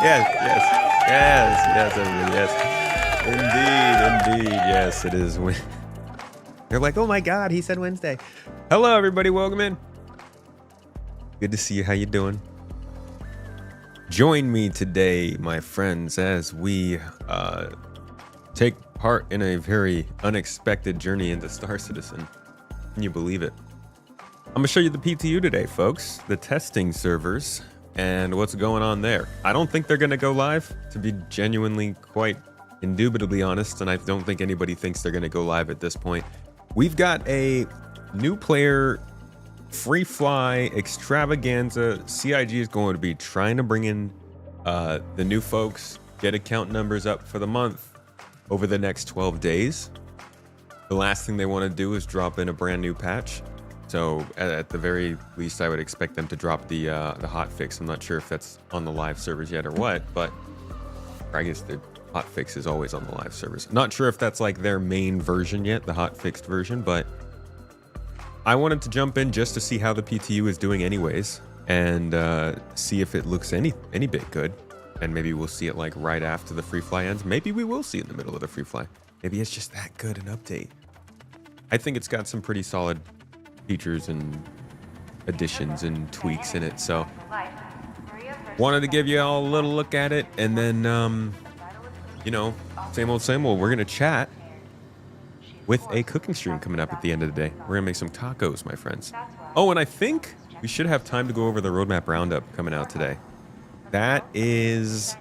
yes, everybody, yes. Indeed, yes, it is. They're like, oh my God, he said Wednesday. Hello, everybody, welcome in. Good to see you. How you doing? Join me today, my friends, as we take part in a very unexpected journey into Star Citizen. Can you believe it? I'm gonna show you the PTU today, folks, the testing servers and what's going on there. I don't think they're gonna go live, to be genuinely quite indubitably honest, and I don't think anybody thinks they're gonna go live at this point. We've got a new player Freefly extravaganza. CIG is going to be trying to bring in the new folks, get account numbers up for the month over the next 12 days. The last thing they want to do is drop in a brand new patch. So at the very least, I would expect them to drop the hot fix. I'm not sure if that's on the live servers yet or what, but I guess the hot fix is always on the live servers. Not sure if that's like their main version yet, the hot fixed version, but I wanted to jump in just to see how the PTU is doing anyways, and see if it looks any bit good. And maybe we'll see it like right after the Freefly ends. Maybe we will see it in the middle of the Freefly. Maybe it's just that good an update. I think it's got some pretty solid features and additions and tweaks in it. So wanted to give you all a little look at it, and then you know, same old, we're gonna chat with a cooking stream coming up at the end of the day. We're gonna make some tacos, my friends. Oh, and I think we should have time to go over the roadmap roundup coming out today. That is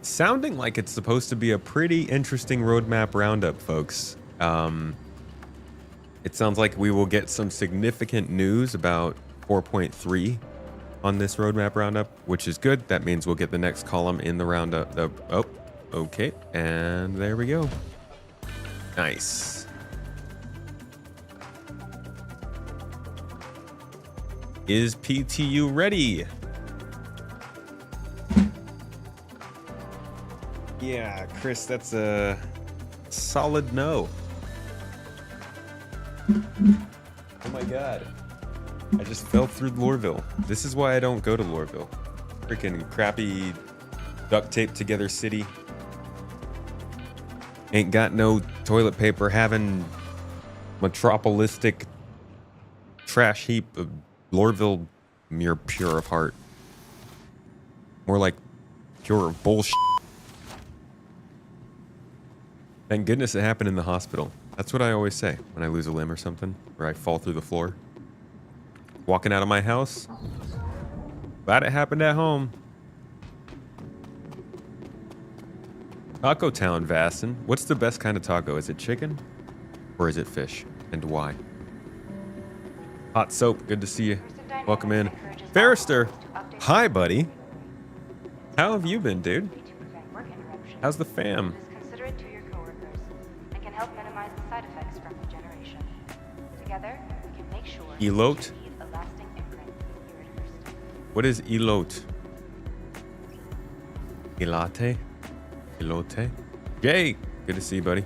sounding like it's supposed to be a pretty interesting roadmap roundup, folks. It sounds like we will get some significant news about 4.3 on this roadmap roundup, which is good. That means we'll get the next column in the roundup. Oh, okay. And there we go. Nice. Is PTU ready? Yeah, Chris, that's a solid no. Oh my God. I just fell through Lorville. This is why I don't go to Lorville. Freaking crappy duct tape together city. Ain't got no toilet paper, having metropolistic trash heap of Lorville, mere pure of heart. More like pure bullshit. Thank goodness it happened in the hospital. That's what I always say when I lose a limb or something, or I fall through the floor. Walking out of my house. Glad it happened at home. Taco Town, Vastin. What's the best kind of taco? Is it chicken or is it fish? And why? Hot Soap, good to see you. Welcome in. Ferrister, hi buddy. How have you been, dude? How's the fam? Elote? What is elote? Elate? Elote? Jay, good to see you, buddy.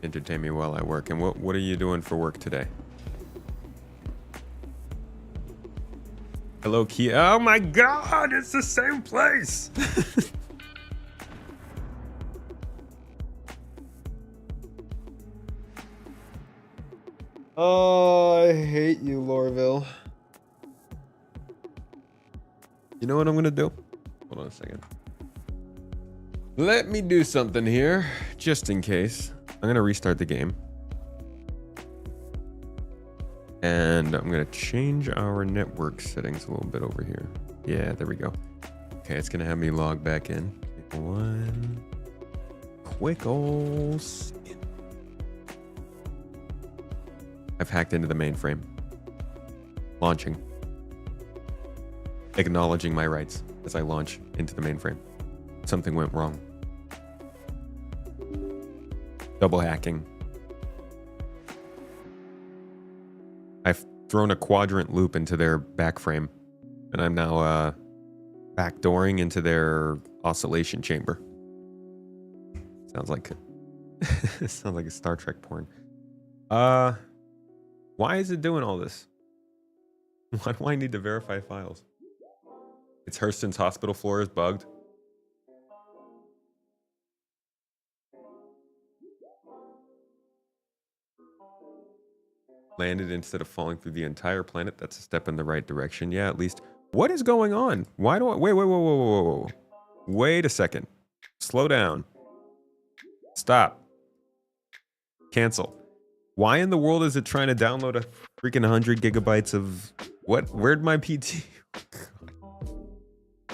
Entertain me while I work. And what are you doing for work today? Hello, Kia. Oh my God, it's the same place. Oh, I hate you, Lorville. You know what I'm gonna do? Hold on a second. Let me do something here, just in case. I'm gonna restart the game. And I'm gonna change our network settings a little bit over here. Yeah, there we go. Okay, it's gonna have me log back in. One quick ol' second. I've hacked into the mainframe. Launching. Acknowledging my rights as I launch into the mainframe. Something went wrong. Double hacking. I've thrown a quadrant loop into their backframe, and I'm now backdooring into their oscillation chamber. Sounds like sounds like a Star Trek porn. Why is it doing all this? Why do I need to verify files? It's Hurston's hospital floor is bugged. Landed instead of falling through the entire planet. That's a step in the right direction. Yeah, at least. What is going on? Why do I... Wait, whoa, whoa, whoa, whoa, whoa. Wait a second. Slow down. Stop. Cancel. Why in the world is it trying to download a freaking 100 gigabytes of... What? Where'd my PT...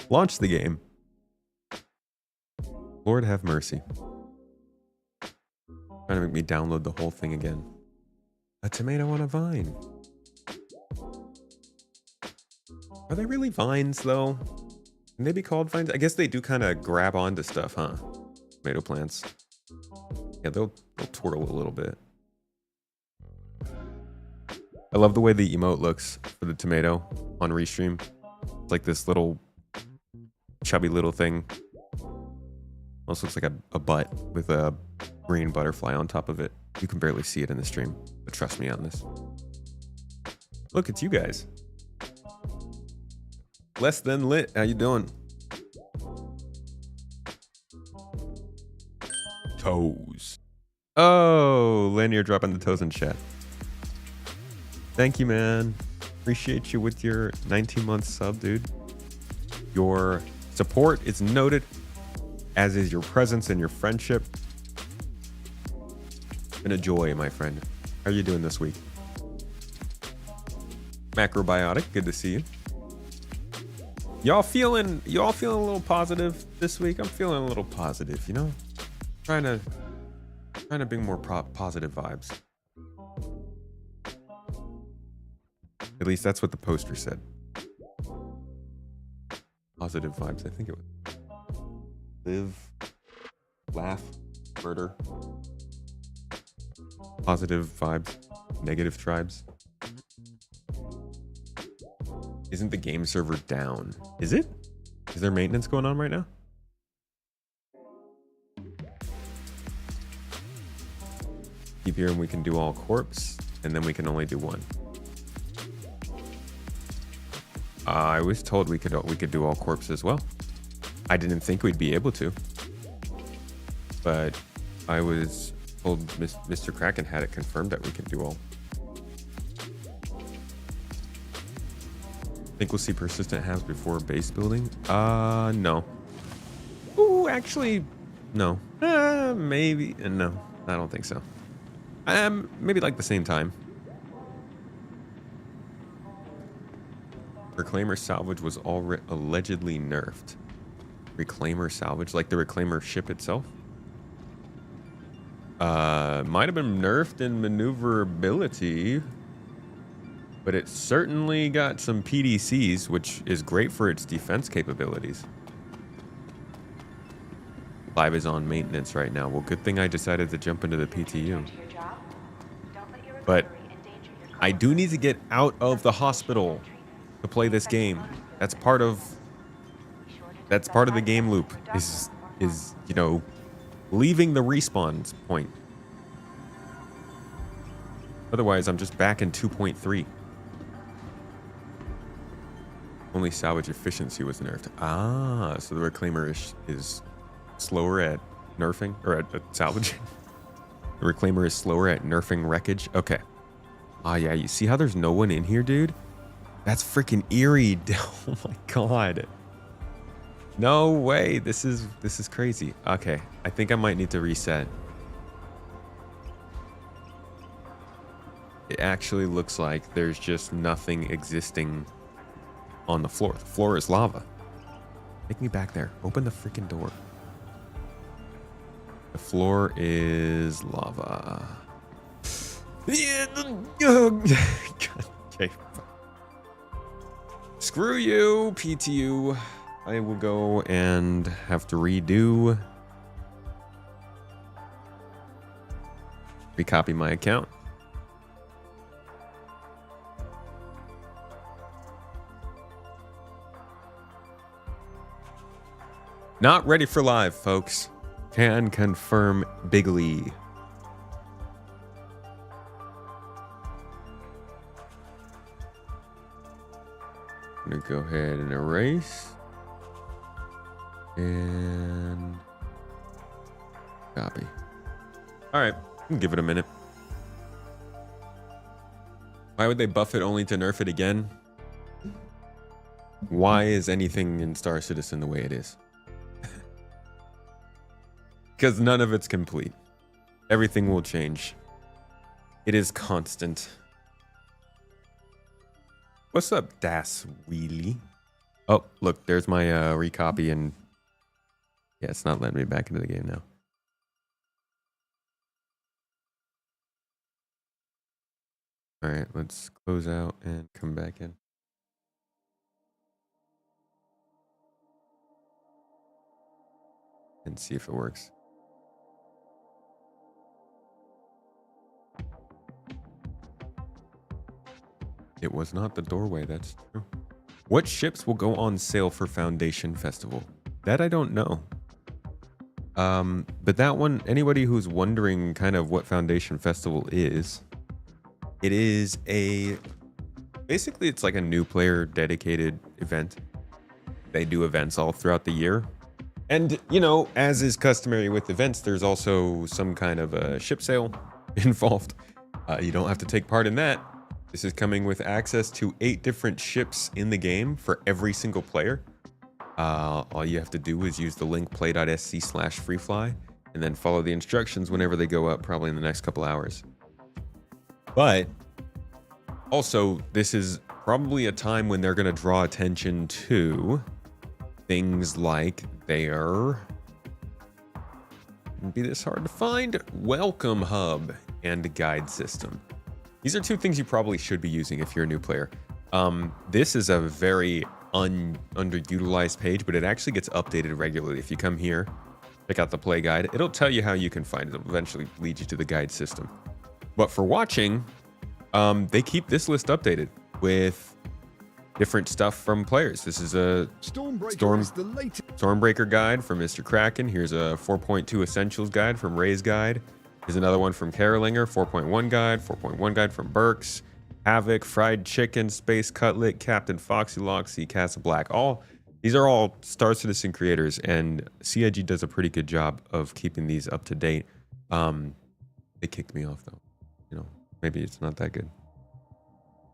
Launch the game. Lord have mercy. Trying to make me download the whole thing again. A tomato on a vine. Are they really vines, though? Can they be called vines? I guess they do kind of grab onto stuff, huh? Tomato plants. Yeah, they'll twirl a little bit. I love the way the emote looks for the tomato on Restream. It's like this little chubby little thing. Almost looks like a butt with a green butterfly on top of it. You can barely see it in the stream, but trust me on this. Look, it's you guys. Less than lit. How you doing? Toes. Oh, Lanier dropping the toes in chat. Thank you, man. Appreciate you with your 19-month sub, dude. Your support is noted, as is your presence and your friendship. Been a joy, my friend. How are you doing this week? Macrobiotic, good to see you. Y'all feeling a little positive this week? I'm feeling a little positive, you know? Trying to bring more positive vibes. At least that's what the poster said. Positive vibes, I think it was. Live, laugh, murder. Positive vibes, negative tribes. Isn't the game server down? Is it? Is there maintenance going on right now? Keep hearing we can do all corpse, and then we can only do one. I was told we could do all corpse as well. I didn't think we'd be able to, but I was told Mr. Kraken had it confirmed that we could do all. Think we'll see persistent halves before base building? No. Ooh, actually, no. Maybe, no. I don't think so. Maybe like the same time. Reclaimer salvage was allegedly nerfed. Reclaimer salvage, like the Reclaimer ship itself? Might have been nerfed in maneuverability, but it certainly got some PDCs, which is great for its defense capabilities. Live is on maintenance right now. Well, good thing I decided to jump into the PTU. But I do need to get out of the hospital to play this game. That's part of the game loop. Is you know, leaving the respawn point. Otherwise, I'm just back in 2.3. Only salvage efficiency was nerfed. Ah, so the Reclaimer is slower at nerfing, or at salvaging. The Reclaimer is slower at nerfing wreckage. Okay. Ah, yeah, you see how there's no one in here, dude? That's freaking eerie. Oh my god. No way. This is crazy. Okay, I think I might need to reset. It actually looks like there's just nothing existing on the floor. The floor is lava. Take me back there. Open the freaking door. The floor is lava. Okay. Screw you, PTU. I will go and have to redo. Recopy my account. Not ready for live, folks. Can confirm bigly. go ahead and erase. And copy. All right, give it a minute. Why would they buff it only to nerf it again? Why is anything in Star Citizen the way it is? Because none of it's complete. Everything will change. It is constant. What's up, Das Wheelie? Oh, look, there's my recopy, and yeah, it's not letting me back into the game now. All right, let's close out and come back in. And see if it works. It was not the doorway, that's true. What ships will go on sale for Foundation Festival? That I don't know. But that one, anybody who's wondering kind of what Foundation Festival is, it is basically it's like a new player dedicated event. They do events all throughout the year. And, you know, as is customary with events, there's also some kind of a ship sale involved. You don't have to take part in that. This is coming with access to 8 different ships in the game for every single player. All you have to do is use the link play.sc/freefly and then follow the instructions whenever they go up, probably in the next couple hours. But also, this is probably a time when they're going to draw attention to things like their, wouldn't be this hard to find, welcome hub and guide system. These are 2 things you probably should be using if you're a new player. This is a very underutilized page, but it actually gets updated regularly. If you come here, check out the play guide, it'll tell you how you can find it. It'll eventually lead you to the guide system. But for watching, they keep this list updated with different stuff from players. This is a Stormbreaker guide from Mr. Kraken. Here's a 4.2 Essentials guide from Ray's Guide. Here's another one from Carolinger, 4.1 guide, 4.1 guide from Burks, Havoc, Fried Chicken, Space Cutlet, Captain Foxy Loxy, Casa Black. These are all Star Citizen creators, and CIG does a pretty good job of keeping these up to date. They kicked me off though. You know, maybe it's not that good.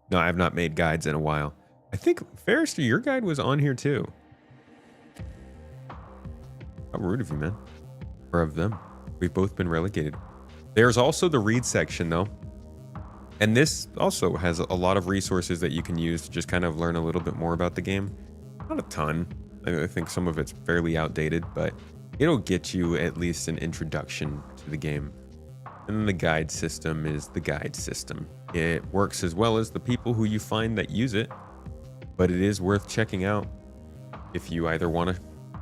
No, I have not made guides in a while. I think, Ferrister, your guide was on here too. How rude of you, man. Or of them. We've both been relegated. There's also the read section though. And this also has a lot of resources that you can use to just kind of learn a little bit more about the game. Not a ton. I think some of it's fairly outdated, but it'll get you at least an introduction to the game. And then the guide system is the guide system. It works as well as the people who you find that use it, but it is worth checking out if you either want to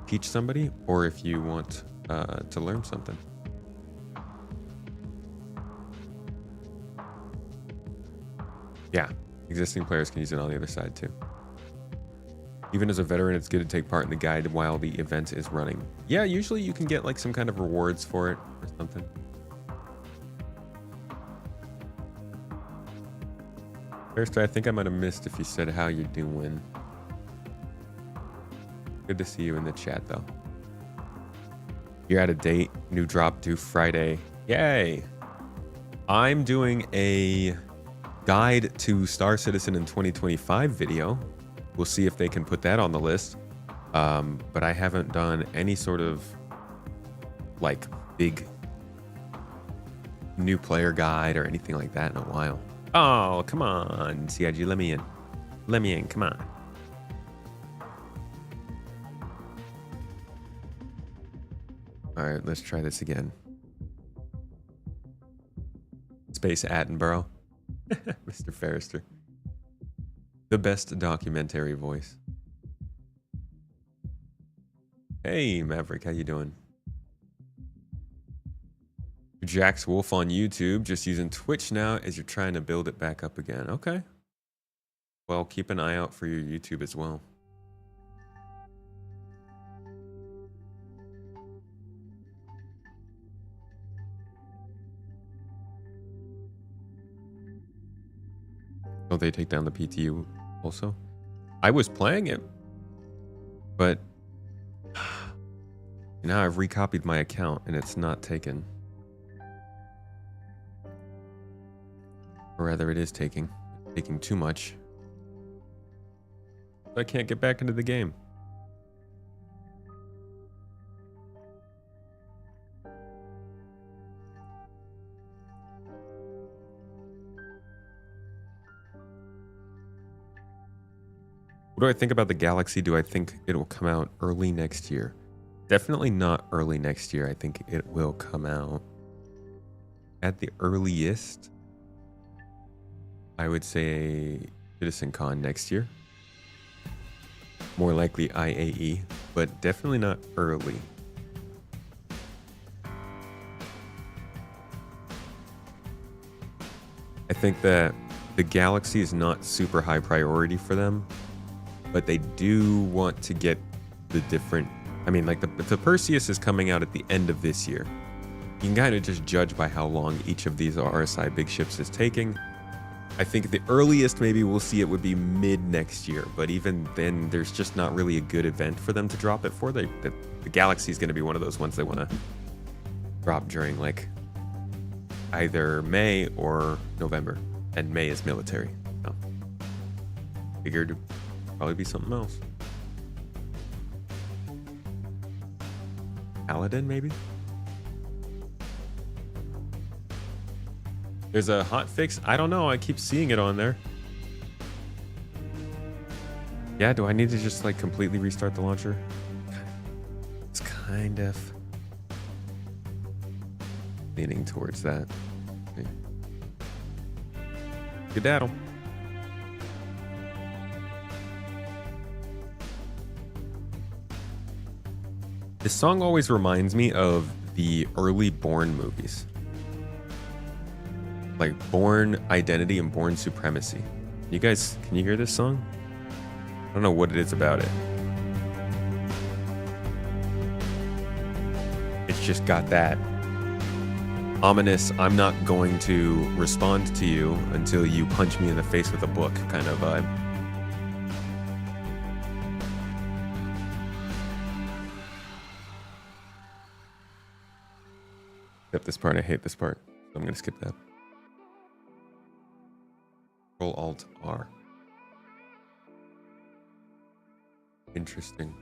teach somebody or if you want to learn something. Yeah, existing players can use it on the other side too. Even as a veteran, it's good to take part in the guide while the event is running. Yeah, usually you can get like some kind of rewards for it or something. First, I think I might have missed if you said how you doing. Good to see you in the chat though. You're out of date. New drop due Friday. Yay! I'm doing a guide to Star Citizen in 2025 video. We'll see if they can put that on the list. But I haven't done any sort of like big new player guide or anything like that in a while. Oh, come on, CIG, let me in. Let me in, come on. All right, let's try this again. Space Attenborough. Mr. Ferrister. The best documentary voice. Hey, Maverick, how you doing? Jax Wolf on YouTube, just using Twitch now as you're trying to build it back up again. Okay. Well, keep an eye out for your YouTube as well. Oh, they take down the PTU also? I was playing it, but now I've recopied my account and it's not taken. Or rather, it is taking too much. I can't get back into the game. What do I think about the Galaxy? Do I think it will come out early next year? Definitely not early next year. I think it will come out at the earliest. I would say CitizenCon next year. More likely IAE, but definitely not early. I think that the Galaxy is not super high priority for them, but they do want to get the different... I mean, like if the Perseus is coming out at the end of this year, you can kind of just judge by how long each of these RSI big ships is taking. I think the earliest maybe we'll see it would be mid next year, but even then there's just not really a good event for them to drop it for. The Galaxy is going to be one of those ones they want to drop during like either May or November, and May is military. So figured it'd probably be something else. Paladin maybe? There's a hot fix. I don't know. I keep seeing it on there. Yeah, do I need to just like completely restart the launcher? It's kind of leaning towards that. Okay. Skedaddle. This song always reminds me of the early Bourne movies. Like Bourne Identity and Bourne Supremacy. You guys, can you hear this song? I don't know what it is about it. It's just got that ominous, I'm not going to respond to you until you punch me in the face with a book kind of vibe. Except this part, I hate this part. So I'm going to skip that. Control-Alt-R. Interesting.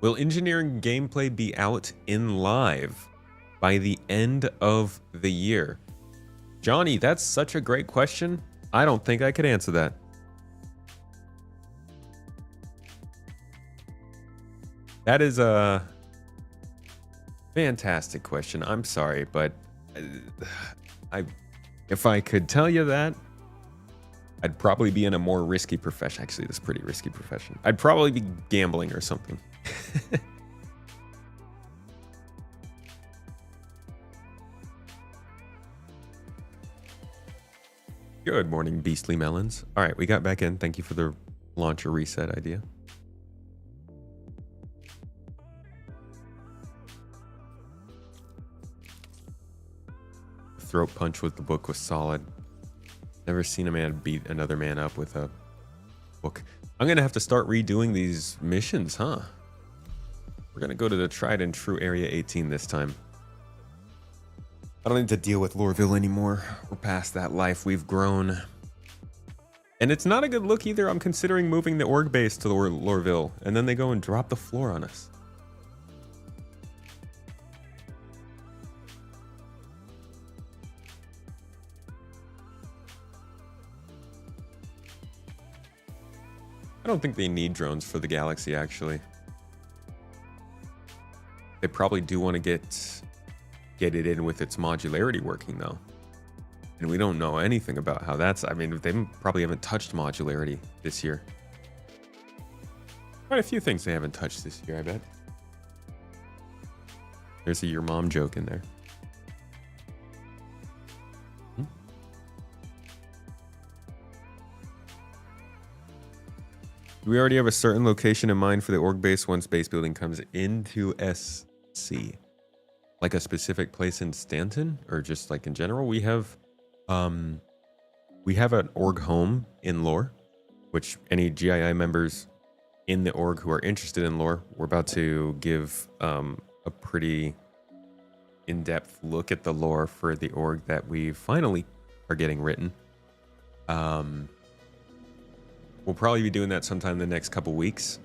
Will engineering gameplay be out in live by the end of the year? Johnny, that's such a great question. I don't think I could answer that. That is a fantastic question. I'm sorry, but if I could tell you that, I'd probably be in a more risky profession. Actually, this is a pretty risky profession. I'd probably be gambling or something. Good morning, Beastly Melons. All right, we got back in. Thank you for the launcher reset idea. The throat punch with the book was solid. Never seen a man beat another man up with a book. I'm going to have to start redoing these missions, huh? We're going to go to the tried and true Area 18 this time. I don't need to deal with Lorville anymore. We're past that life. We've grown. And it's not a good look either. I'm considering moving the org base to Lorville, and then they go and drop the floor on us. I don't think they need drones for the Galaxy, actually. They probably do want to get it in with its modularity working, though. And we don't know anything about how that's... I mean, they probably haven't touched modularity this year. Quite a few things they haven't touched this year, I bet. There's a your mom joke in there. Do we already have a certain location in mind for the org base once base building comes into SC? Like a specific place in Stanton, or just like in general? We have an org home in Lore, which any GII members in the org who are interested in lore, we're about to give a pretty in-depth look at the lore for the org that we finally are getting written. We'll probably be doing that sometime in the next couple weeks,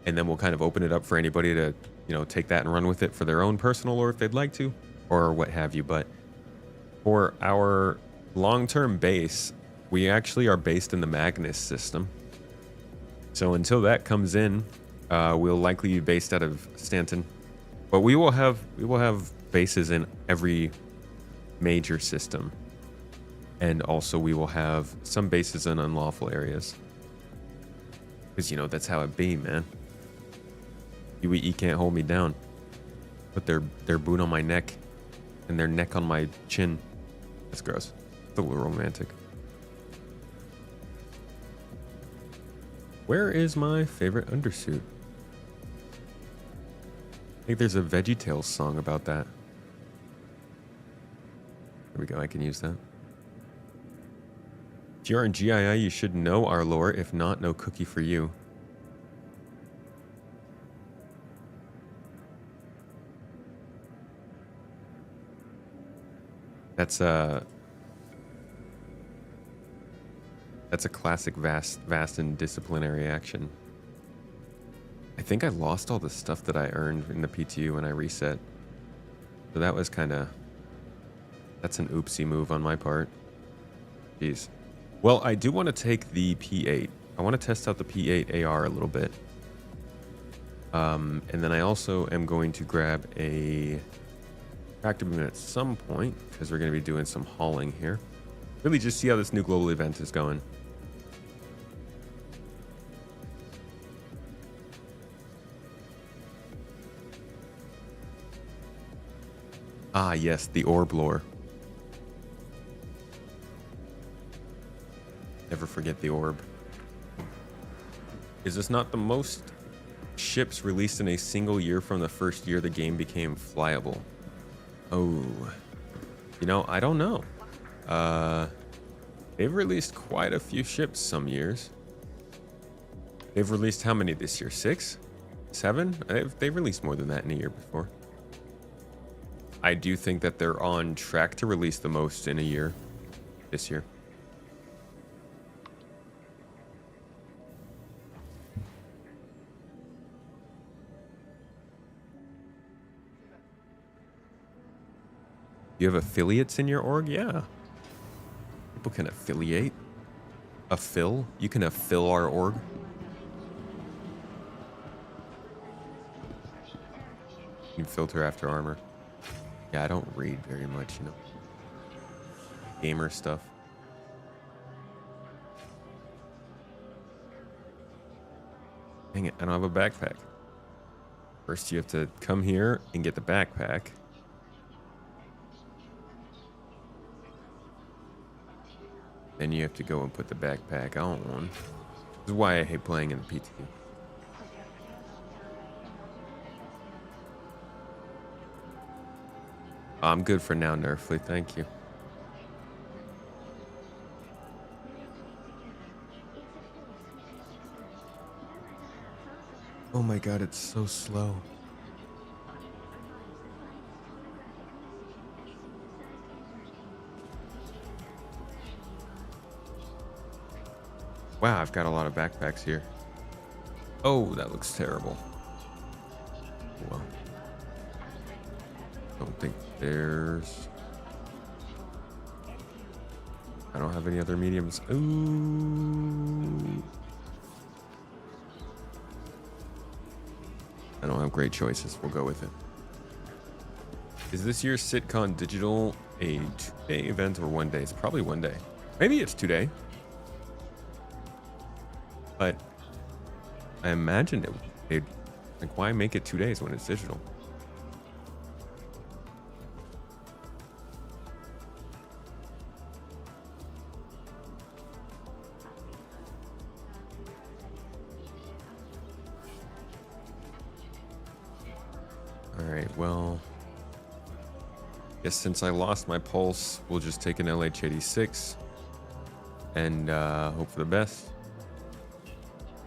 and then we'll kind of open it up for anybody to, you know, take that and run with it for their own personal lore if they'd like to, or what have you. But for our long-term base, we actually are based in the Magnus system. So until that comes in, we'll likely be based out of Stanton, but we will have bases in every major system, and also we will have some bases in unlawful areas, because you know that's how it be, man. UE can't hold me down. Put their boot on my neck and their neck on my chin. That's gross. It's a little romantic. Where is my favorite undersuit? I think there's a VeggieTales song about that. There we go, I can use that. If you're in GII, you should know our lore. If not, no cookie for you. That's a classic vast and disciplinary action. I think I lost all the stuff that I earned in the PTU when I reset. So that was that's an oopsie move on my part. Jeez. Well, I do want to take the P8. I want to test out the P8 AR a little bit. And then I also am going to grab a tractor beam at some point, because we're going to be doing some hauling here. Really just see how this new global event is going. Ah, yes, the orb lore. Never forget the orb. Is this not the most ships released in a single year from the first year the game became flyable? Oh, you know, I don't know. They've released quite a few ships some years. They've released how many this year? 6? 7? They've released more than that in a year before. I do think that they're on track to release the most in a year this year. You have affiliates in your org? Yeah. People can affiliate. Affill? You can affill our org. You can filter after armor. Yeah, I don't read very much, you know. Gamer stuff. Dang it, I don't have a backpack. First you have to come here and get the backpack. Then you have to go and put the backpack on. This is why I hate playing in the PTU. I'm good for now, Nerfly. Thank you. Oh my god, it's so slow. Wow, I've got a lot of backpacks here. Oh, that looks terrible. Well, don't think there's... I don't have any other mediums. Ooh. I don't have great choices. We'll go with it. Is this year's SitCon Digital a 2-day event or 1 day? It's probably 1 day. Maybe it's 2 day. But I imagine it, like, why make it 2 days when it's digital? All right, well, guess since I lost my pulse, we'll just take an LH86 and hope for the best.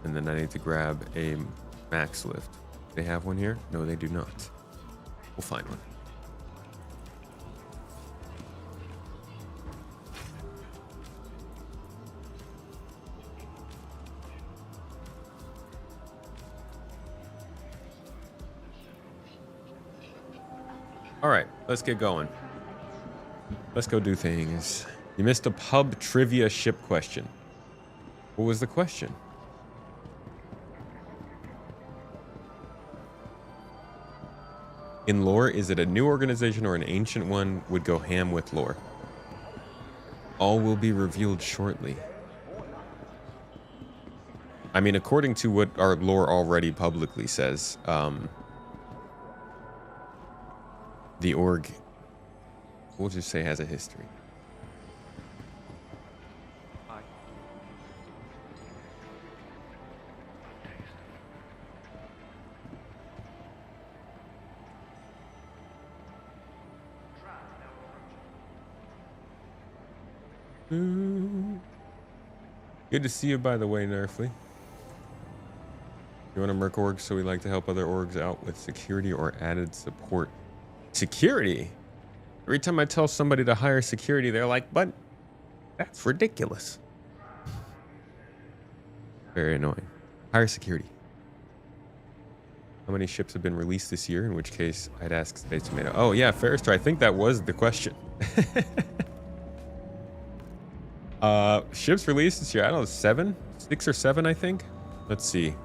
And then I need to grab a max lift. They have one here? No, they do not. We'll find one. All right, let's get going. Let's go do things. You missed a pub trivia ship question. What was the question? In lore, is it a new organization or an ancient one? Would go ham with lore. All will be revealed shortly. I mean, according to what our lore already publicly says, the org, we'll just say, has a history. Good to see you, by the way, Nerfly. You want to merc orgs, so we like to help other orgs out with security or added support. Security? Every time I tell somebody to hire security, they're like, but that's ridiculous. Very annoying. Hire security. How many ships have been released this year? In which case, I'd ask Space Tomato. Oh, yeah, Ferrister, I think that was the question. Ships released this year, I don't know, 6 or 7, I think. Let's see.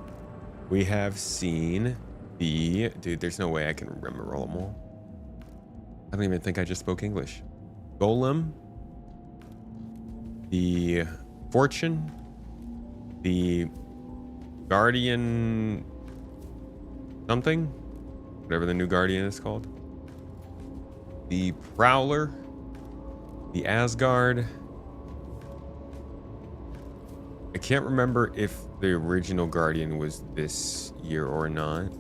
We have seen the... Dude, there's no way I can remember all of them all. I don't even think I just spoke English. Golem. The Fortune. The Guardian... something. Whatever the new Guardian is called. The Prowler. The Asgard. I can't remember if the original Guardian was this year or not.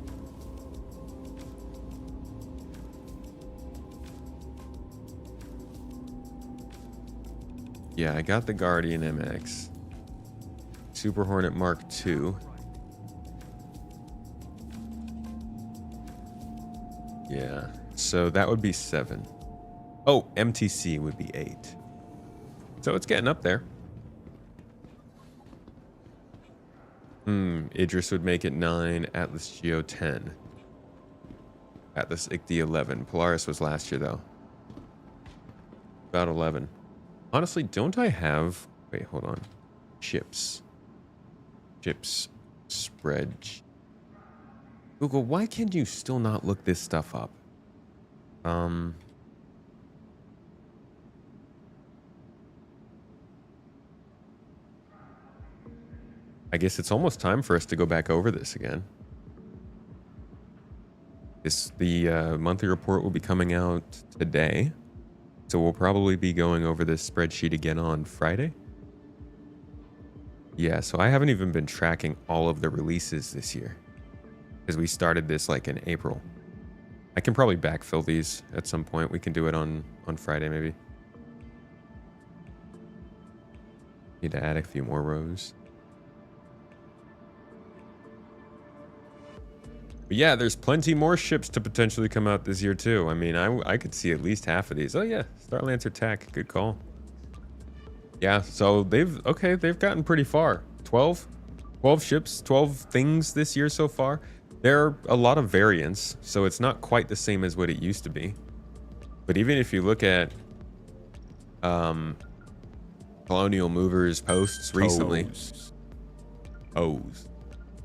Yeah, I got the Guardian MX. Super Hornet Mark II. Yeah, so that would be 7. Oh, MTC would be 8. So it's getting up there. Idris would make it 9. Atlas Geo 10. Atlas Ichthy 11. Polaris was last year, though. About 11. Honestly, don't I have... Wait, hold on. Ships. Ships. Spread. Google, why can you still not look this stuff up? I guess it's almost time for us to go back over this again. The monthly report will be coming out today. So we'll probably be going over this spreadsheet again on Friday. Yeah, so I haven't even been tracking all of the releases this year. Because we started this like in April. I can probably backfill these at some point. We can do it on Friday maybe. Need to add a few more rows. But yeah, there's plenty more ships to potentially come out this year too. I mean, I could see at least half of these. Oh yeah, Starlancer TAC, good call. Yeah, so they've gotten pretty far. 12 ships, 12 things this year so far. There are a lot of variants, so it's not quite the same as what it used to be. But even if you look at Colonial Movers posts recently. O's.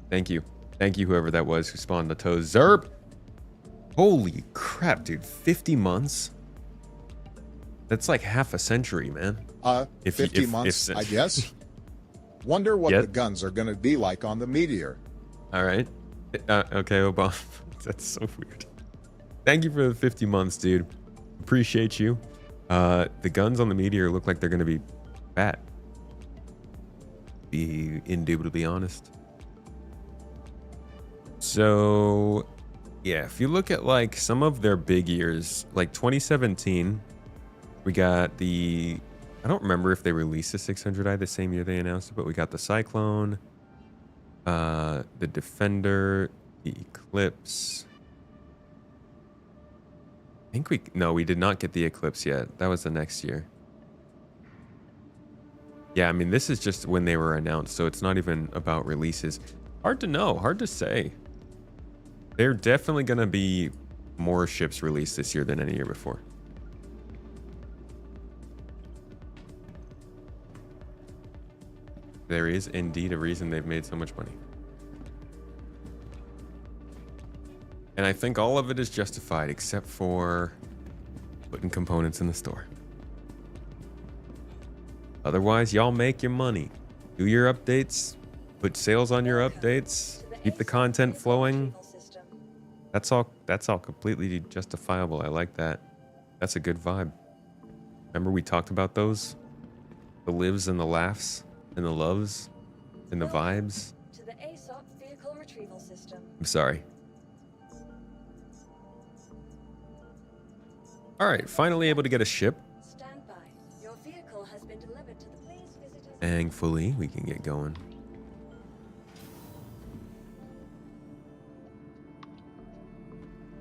Thank you. Thank you, whoever that was who spawned the toes. Zerb! Holy crap, dude. 50 months? That's like half a century, man. 50 months, I guess. Wonder what the guns are going to be like on the Meteor. All right. Okay, Obama. That's so weird. Thank you for the 50 months, dude. Appreciate you. The guns on the Meteor look like they're going to be fat. Be indubitably honest. So, yeah, if you look at like some of their big years, like 2017, we got the... I don't remember if they released the 600i the same year they announced it, but we got the Cyclone. The Defender, the Eclipse. I think we did not get the Eclipse yet. That was the next year. Yeah, I mean, this is just when they were announced, so it's not even about releases. Hard to know, hard to say. They're definitely going to be more ships released this year than any year before. There is indeed a reason they've made so much money. And I think all of it is justified except for putting components in the store. Otherwise, y'all make your money. Do your updates, put sales on your updates, keep the content flowing. That's all completely justifiable. I like that. That's a good vibe. Remember we talked about those? The lives and the laughs and the loves and the vibes. To the ASOP vehicle retrieval system. I'm sorry. All right, finally able to get a ship. Stand by. Your vehicle has been delivered to the please visit us. Thankfully, we can get going.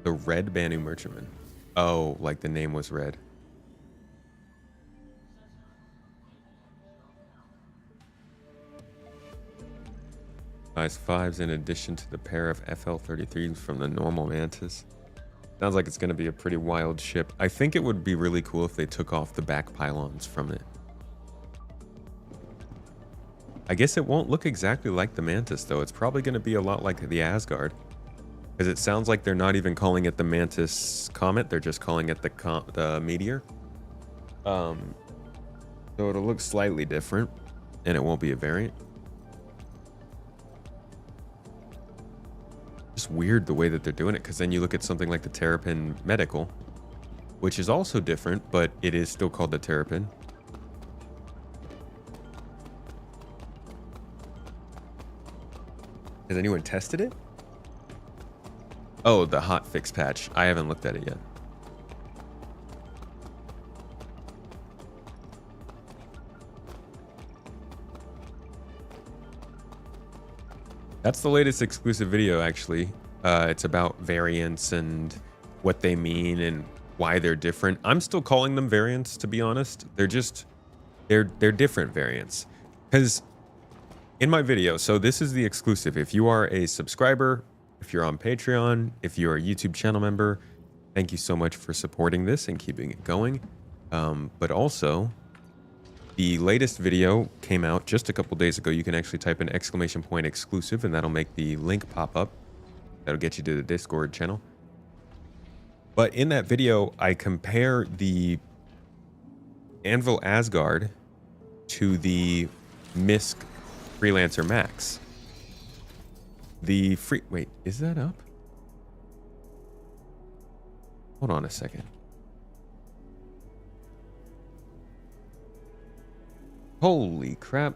The Red Banu Merchantman. Oh, like the name was red. Size 5s in addition to the pair of FL-33s from the normal Mantis. Sounds like it's going to be a pretty wild ship. I think it would be really cool if they took off the back pylons from it. I guess it won't look exactly like the Mantis, though. It's probably going to be a lot like the Asgard. Because it sounds like they're not even calling it the Mantis Comet. They're just calling it the Meteor. So it'll look slightly different. And it won't be a variant. Just weird the way that they're doing it, because then you look at something like the Terrapin Medical, which is also different, but it is still called the Terrapin. Has anyone tested it? Oh, the hot fix patch. I haven't looked at it yet. That's the latest exclusive video, actually. It's about variants and what they mean and why they're different. I'm still calling them variants, to be honest. They're different variants. Because in my video, so this is the exclusive. If you are a subscriber, if you're on Patreon, if you're a YouTube channel member, thank you so much for supporting this and keeping it going. But also, the latest video came out just a couple days ago. You can actually type in !exclusive and that'll make the link pop up. That'll get you to the Discord channel. But in that video, I compare the Anvil Asgard to the Misk Freelancer Max. Wait, is that up? Hold on a second. Holy crap.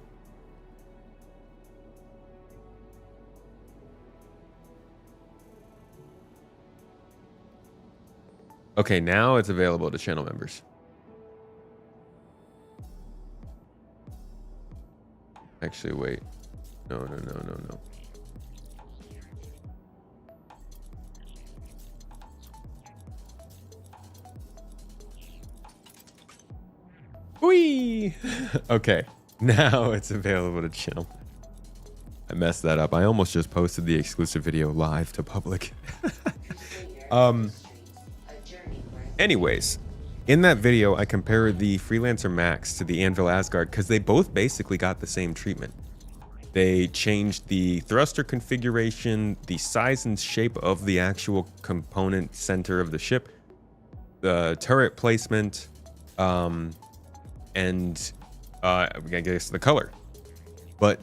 Okay, now it's available to channel members. Actually, wait. No. Whee! Okay, now it's available to channel. I messed that up. I almost just posted the exclusive video live to public. Anyways, in that video, I compare the Freelancer Max to the Anvil Asgard because they both basically got the same treatment. They changed the thruster configuration, the size and shape of the actual component center of the ship, the turret placement, and I guess the color. But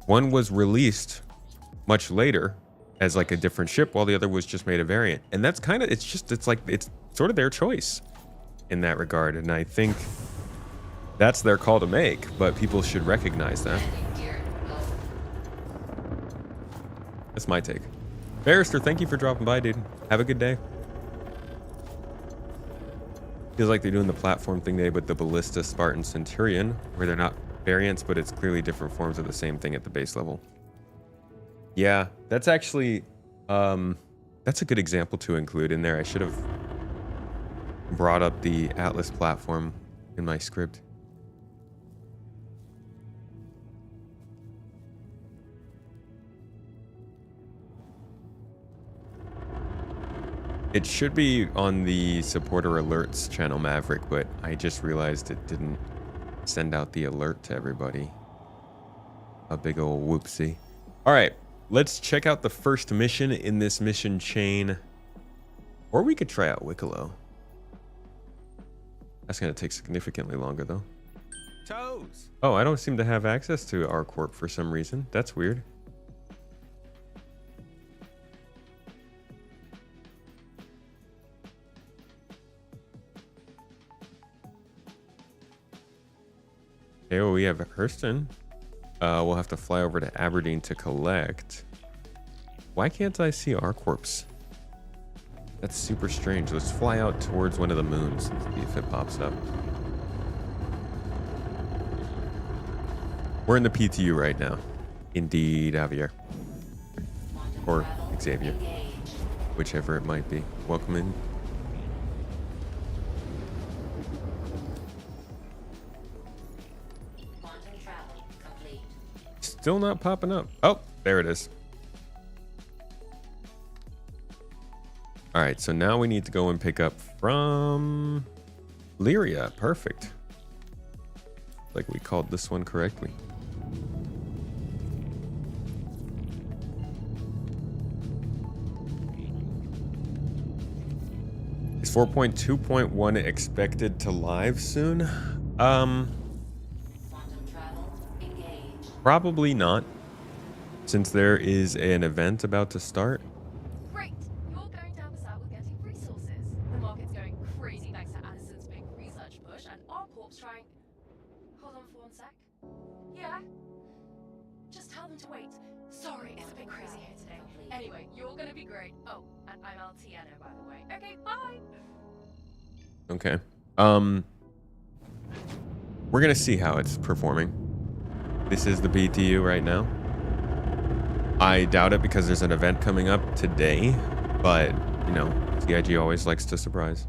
one was released much later as like a different ship, while the other was just made a variant. And that's kind of, it's sort of their choice in that regard. And I think that's their call to make, but people should recognize that. That's my take. Barrister, thank you for dropping by, dude. Have a good day. Feels like they're doing the platform thing today, but the Ballista, Spartan, Centurion, where they're not variants, but it's clearly different forms of the same thing at the base level. Yeah, that's actually that's a good example to include in there. I should have brought up the Atlas platform in my script. It should be on the supporter alerts channel, Maverick, but I just realized it didn't send out the alert to everybody. A big old whoopsie. All right, let's check out the first mission in this mission chain. Or we could try out Wicklow. That's going to take significantly longer, though. Toes! Oh, I don't seem to have access to R Corp for some reason. That's weird. Okay, well, we have Hurston. We'll have to fly over to Aberdeen to collect. Why can't I see R Corps? That's super strange. Let's fly out towards one of the moons and see if it pops up. We're in the PTU right now. Indeed, Javier. Or Xavier. Whichever it might be. Welcome in. Still not popping up. Oh, there it is. All right, so now we need to go and pick up from Lyria. Perfect. Like we called this one correctly. Is 4.2.1 expected to live soon? Probably not, since there is an event about to start. Great! You're going to help us out with getting resources. The market's going crazy thanks to Addison's big research push, and our corp's trying... Hold on for one sec. Yeah? Just tell them to wait. Sorry, it's a bit crazy here today. Anyway, you're gonna be great. Oh, and I'm Altiano, by the way. Okay, bye! Okay. We're gonna see how it's performing. This is the PTU right now. I doubt it because there's an event coming up today, but, you know, CIG always likes to surprise.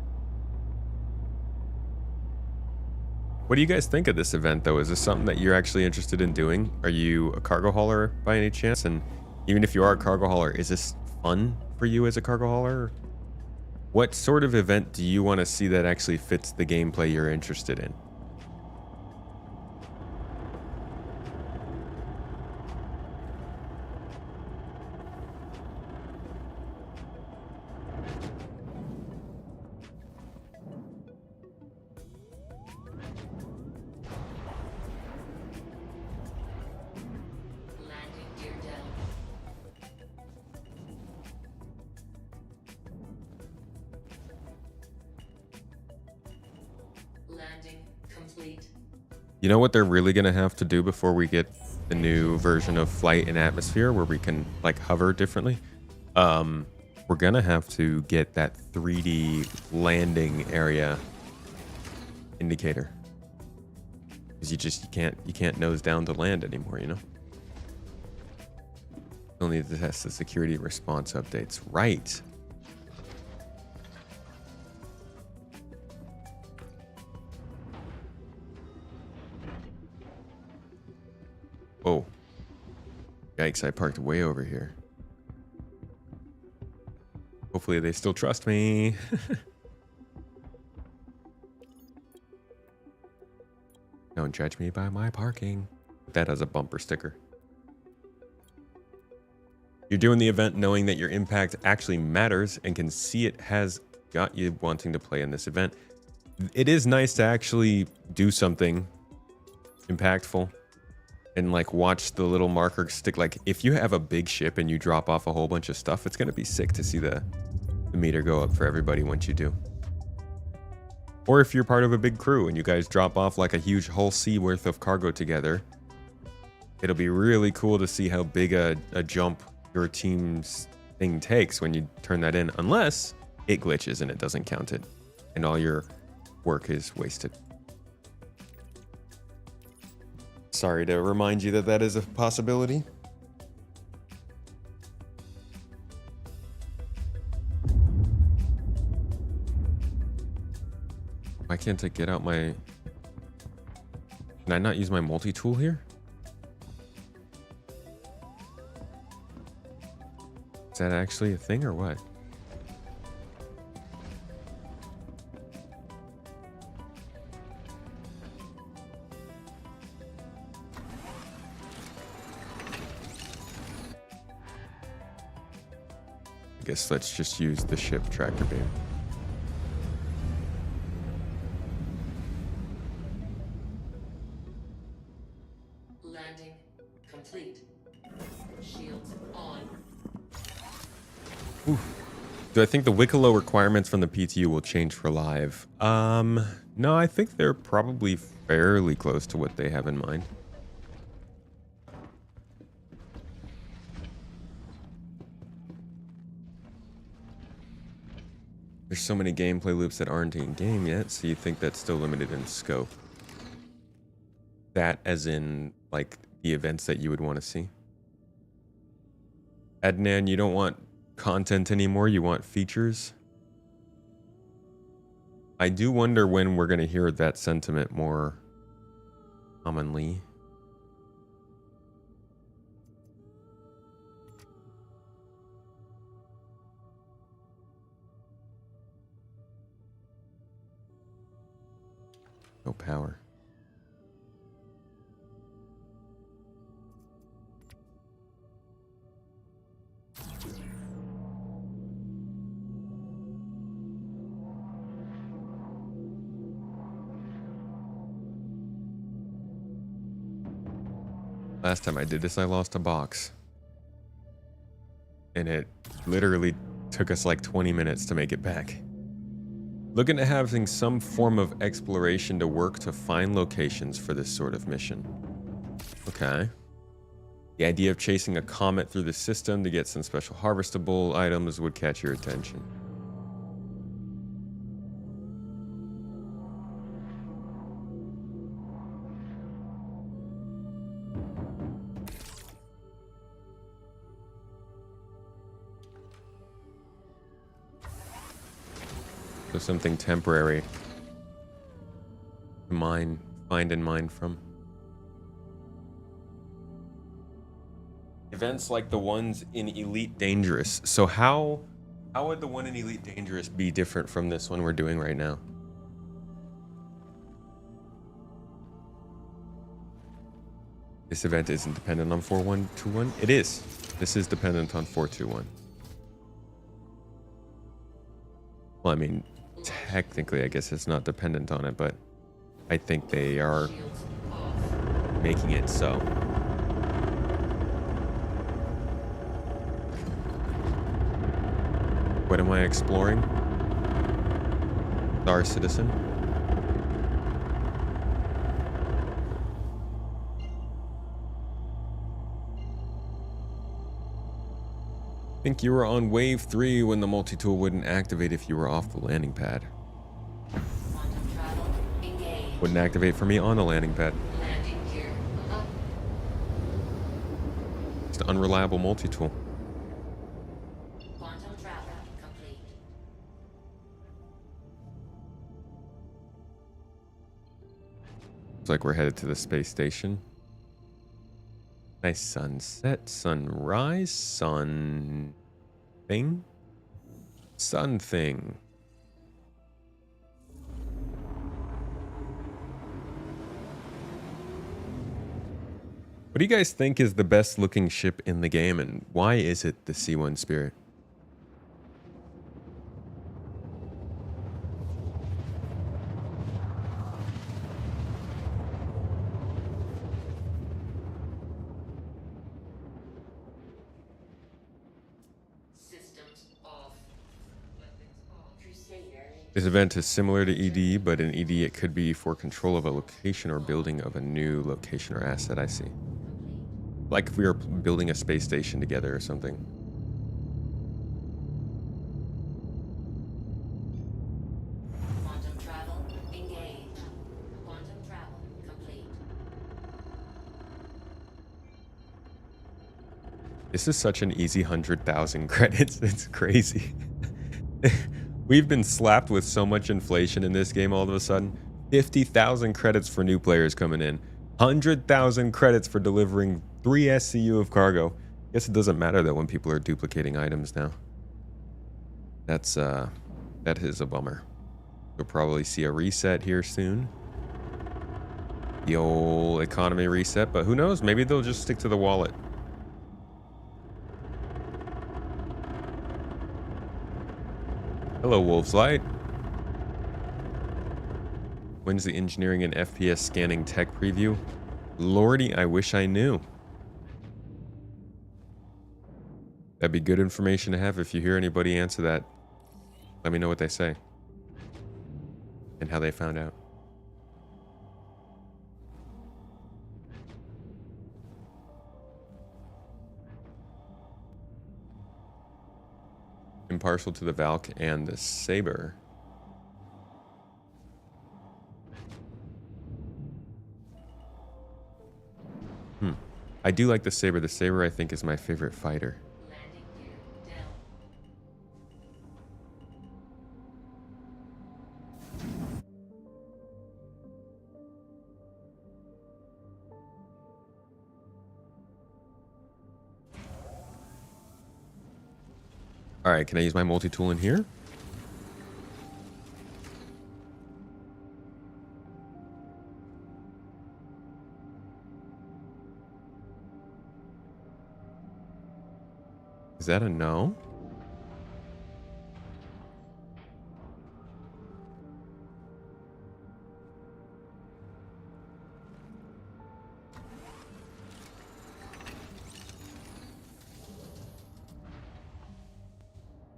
What do you guys think of this event, though? Is this something that you're actually interested in doing? Are you a cargo hauler by any chance? And even if you are a cargo hauler, is this fun for you as a cargo hauler? What sort of event do you want to see that actually fits the gameplay you're interested in? You know what they're really going to have to do before we get the new version of Flight and Atmosphere where we can like hover differently? We're going to have to get that 3D landing area indicator. Because you can't nose down to land anymore, you know? You'll need to test the security response updates. Right. Oh, yikes, I parked way over here. Hopefully they still trust me. Don't judge me by my parking. That has a bumper sticker. You're doing the event knowing that your impact actually matters and can see it has got you wanting to play in this event. It is nice to actually do something impactful. And like watch the little marker stick. Like if you have a big ship and you drop off a whole bunch of stuff, it's gonna be sick to see the meter go up for everybody once you do. Or if you're part of a big crew and you guys drop off like a huge whole sea worth of cargo together, it'll be really cool to see how big a jump your team's thing takes when you turn that in, unless it glitches and it doesn't count it and all your work is wasted. Sorry to remind you that that is a possibility. Why can't I get out my... Can I not use my multi-tool here? Is that actually a thing or what? I guess let's just use the ship tractor beam. Landing complete. Shields on. Ooh. Do I think the Wicklow requirements from the PTU will change for live? No, I think they're probably fairly close to what they have in mind. There's so many gameplay loops that aren't in game yet, so you think that's still limited in scope. That as in, like, the events that you would want to see. Adnan, you don't want content anymore, you want features? I do wonder when we're going to hear that sentiment more commonly. No power. Last time I did this, I lost a box. And it literally took us like 20 minutes to make it back. Looking at having some form of exploration to work to find locations for this sort of mission. Okay. The idea of chasing a comet through the system to get some special harvestable items would catch your attention. So something temporary to find and mine from. Events like the ones in Elite Dangerous. So how would the one in Elite Dangerous be different from this one we're doing right now? This event isn't dependent on 4.1.2.1? It is. This is dependent on 4.2.1. Well, I mean, technically, I guess it's not dependent on it, but I think they are making it so. What am I exploring? Star Citizen. I think you were on wave 3 when the multi-tool wouldn't activate if you were off the landing pad. Wouldn't activate for me on the landing pad. It's the unreliable multi-tool. Looks like we're headed to the space station. Nice sunset, sunrise, sun thing. Sun thing. What do you guys think is the best looking ship in the game, and why is it the C1 Spirit? This event is similar to ED, but in ED it could be for control of a location or building of a new location or asset, I see. Like if we were building a space station together or something. Quantum travel engaged. Quantum travel complete. This is such an easy 100,000 credits. It's crazy. We've been slapped with so much inflation in this game all of a sudden. 50,000 credits for new players coming in. 100,000 credits for delivering 3 SCU of cargo. Guess it doesn't matter that when people are duplicating items now. That is a bummer. You'll probably see a reset here soon. The old economy reset, but who knows? Maybe they'll just stick to the wallet. Hello, Wolf's Light. When's the engineering and FPS scanning tech preview? Lordy, I wish I knew. That'd be good information to have. If you hear anybody answer that, let me know what they say and how they found out. Impartial to the Valk and the Saber. I do like the Saber. The Saber, I think, is my favorite fighter. Landing gear down. All right, can I use my multi-tool in here? Is that a no?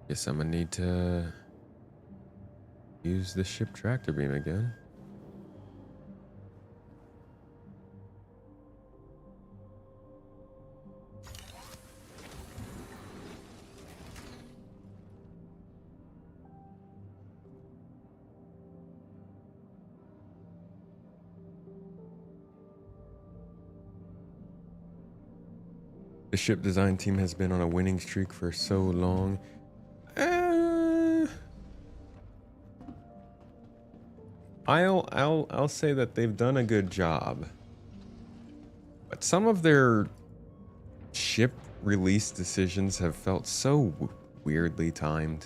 Guess I'm gonna need to use the ship tractor beam again. The ship design team has been on a winning streak for so long. I'll say that they've done a good job. But some of their ship release decisions have felt so weirdly timed.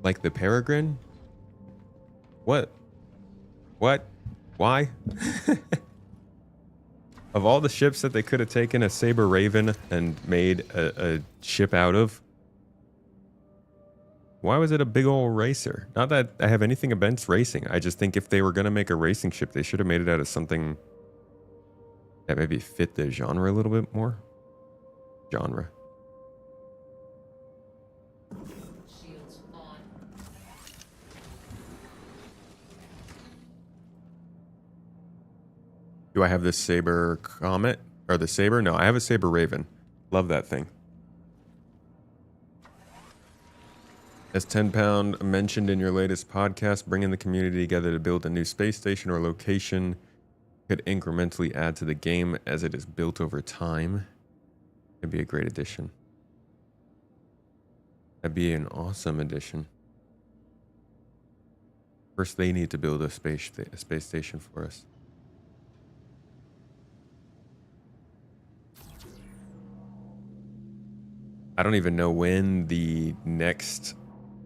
Like the Peregrine? What? Why? Of all the ships that they could have taken a Saber Raven and made a ship out of, why was it a big old racer? Not that I have anything against racing. I just think if they were going to make a racing ship, they should have made it out of something that maybe fit the genre a little bit more. Genre. Shields on. Do I have the Saber Comet? Or the Saber? No, I have a Saber Raven. Love that thing. As 10 Pound mentioned in your latest podcast, bringing the community together to build a new space station or location could incrementally add to the game as it is built over time. It'd be a great addition. That'd be an awesome addition. First, they need to build a space station for us. I don't even know when the next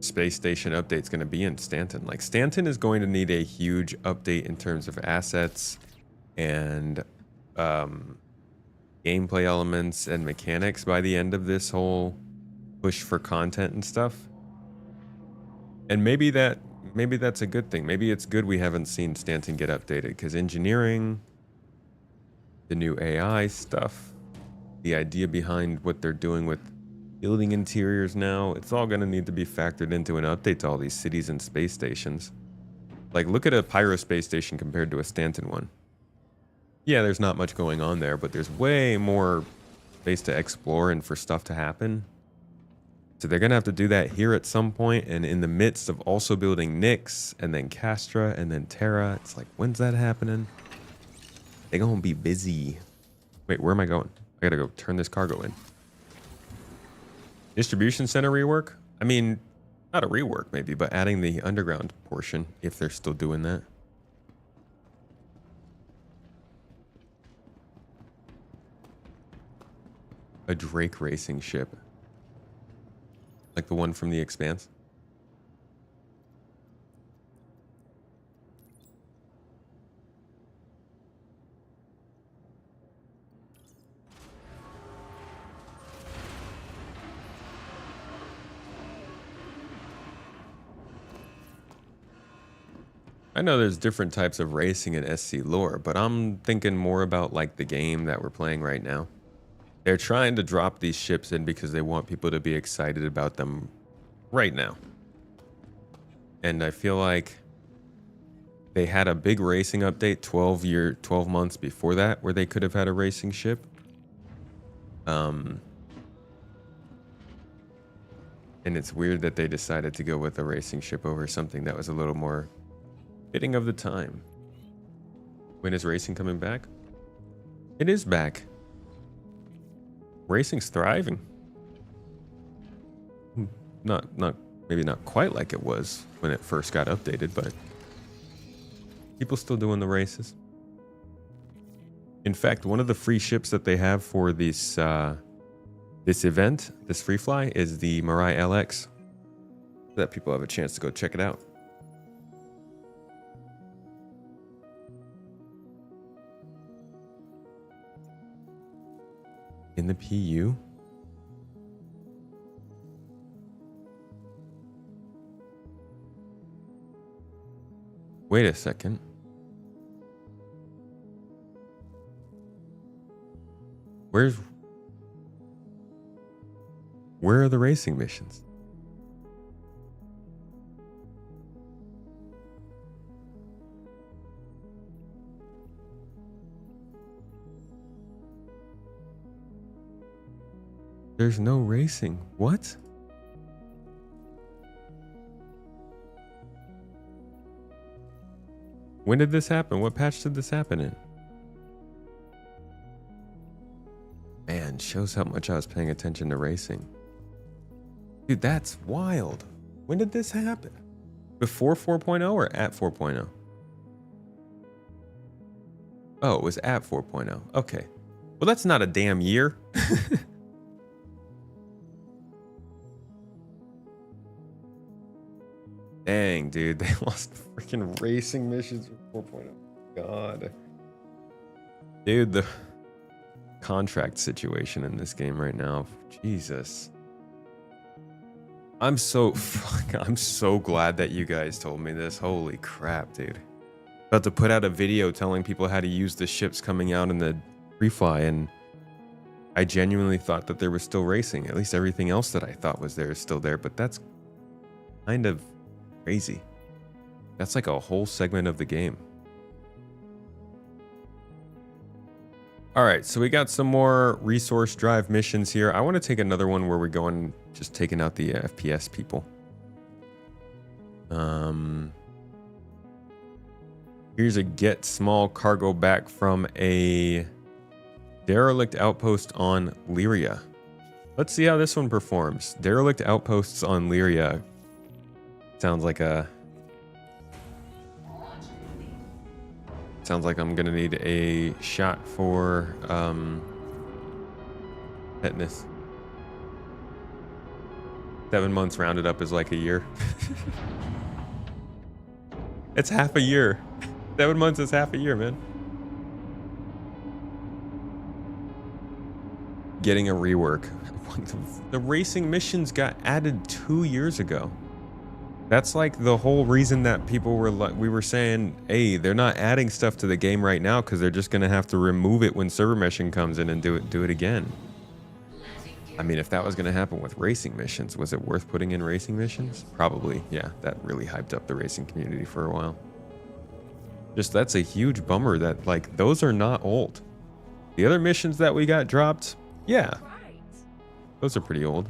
space station update is going to be in Stanton. Like, Stanton is going to need a huge update in terms of assets and gameplay elements and mechanics by the end of this whole push for content and stuff. And maybe that's a good thing. Maybe it's good we haven't seen Stanton get updated, because engineering, the new AI stuff, the idea behind what they're doing with building interiors now, it's all going to need to be factored into an update to all these cities and space stations. Like, look at a Pyro space station compared to a Stanton one. Yeah, there's not much going on there, but there's way more space to explore and for stuff to happen. So they're going to have to do that here at some point, and in the midst of also building Nyx, and then Castra, and then Terra. It's like, when's that happening? They're going to be busy. Wait, where am I going? I got to go turn this cargo in. Distribution center rework? I mean, not a rework maybe, but adding the underground portion if they're still doing that. A Drake racing ship. Like the one from The Expanse. I know there's different types of racing in SC lore, but I'm thinking more about like the game that we're playing right now. They're trying to drop these ships in because they want people to be excited about them right now. And I feel like they had a big racing update 12 months before that where they could have had a racing ship. And it's weird that they decided to go with a racing ship over something that was a little more fitting of the time. When is racing coming back? It is back. Racing's thriving. Maybe not quite like it was when it first got updated, but people still doing the races. In fact, one of the free ships that they have for this this event, this Freefly, is the Mirai LX. So that people have a chance to go check it out. In the PU? Wait a second. Where are the racing missions? There's no racing. What? When did this happen? What patch did this happen in? Man, shows how much I was paying attention to racing. Dude, that's wild. When did this happen? Before 4.0 or at 4.0? Oh, it was at 4.0. Okay. Well, that's not a damn year. Dang, dude, they lost freaking racing missions with 4.0. God. Dude, the contract situation in this game right now. Jesus. I'm so glad that you guys told me this. Holy crap, dude. About to put out a video telling people how to use the ships coming out in the Freefly, and I genuinely thought that there was still racing. At least everything else that I thought was there is still there, but that's kind of crazy. That's like a whole segment of the game. All right, so we got some more resource drive missions here. I want to take another one where we're going just taking out the FPS people. Here's a get small cargo back from a derelict outpost on Lyria. Let's see how this one performs. Derelict outposts on Lyria. Sounds like I'm gonna need a shot for tetanus. 7 months rounded up is like a year. It's half a year. 7 months is half a year, man. Getting a rework. The racing missions got added 2 years ago. That's like the whole reason that people were like, we were saying, hey, they're not adding stuff to the game right now because they're just gonna have to remove it when server meshing comes in and do it again. I mean, if that was gonna happen with racing missions, was it worth putting in racing missions? Probably, yeah. That really hyped up the racing community for a while. Just that's a huge bummer that like those are not old. The other missions that we got dropped, yeah, those are pretty old.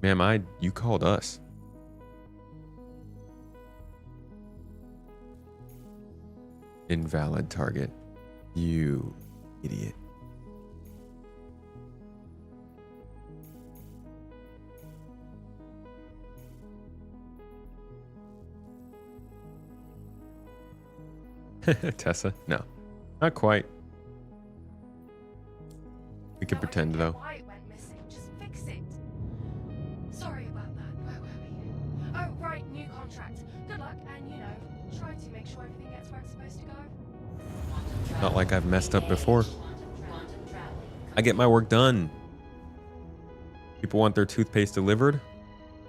Ma'am, you called us. Invalid target. You Idiot. Tessa? No. Not quite. We could pretend though. Why it went missing. Just fix it. Sorry about that. Where were we? Oh, right, new contract. Good luck, and try to make sure everything gets where it's supposed to go. Not like I've messed up before. I get my work done. People want their toothpaste delivered.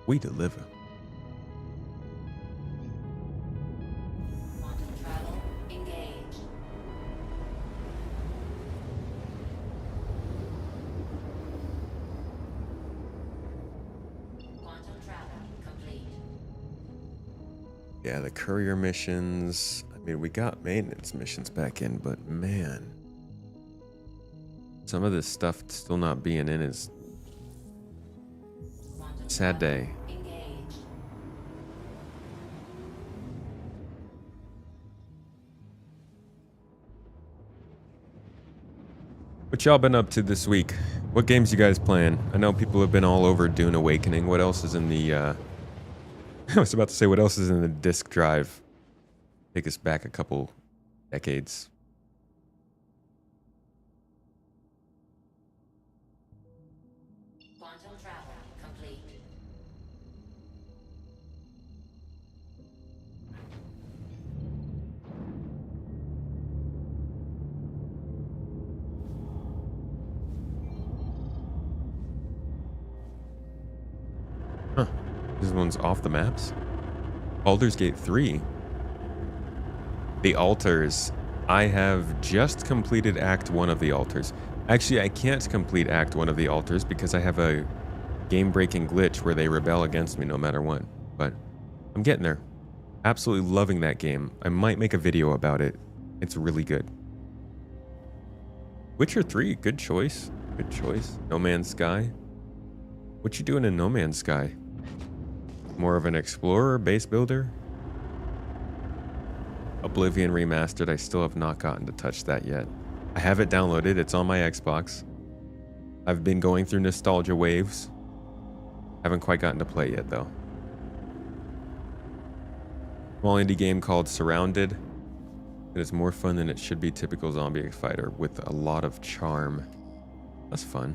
We deliver. Yeah, the courier missions. I mean, we got maintenance missions back in, but man, some of this stuff still not being in is a sad day. What y'all been up to this week? What games you guys playing? I know people have been all over Dune Awakening. What else is in the I was about to say, what else is in the disk drive? Take us back a couple decades. Quantum travel complete. Huh. This one's off the maps. Baldur's Gate 3. The altars. I have just completed Act 1 of the altars. Actually, I can't complete Act 1 of the altars because I have a game-breaking glitch where they rebel against me no matter what. But I'm getting there. Absolutely loving that game. I might make a video about it. It's really good. Witcher 3, good choice. Good choice. No Man's Sky. What you doing in No Man's Sky? More of an explorer, base builder? Oblivion Remastered, I still have not gotten to touch that yet. I have it downloaded, it's on my Xbox. I've been going through nostalgia waves. Haven't quite gotten to play yet though. Small indie game called Surrounded. It is more fun than it should be typical zombie fighter with a lot of charm. That's fun.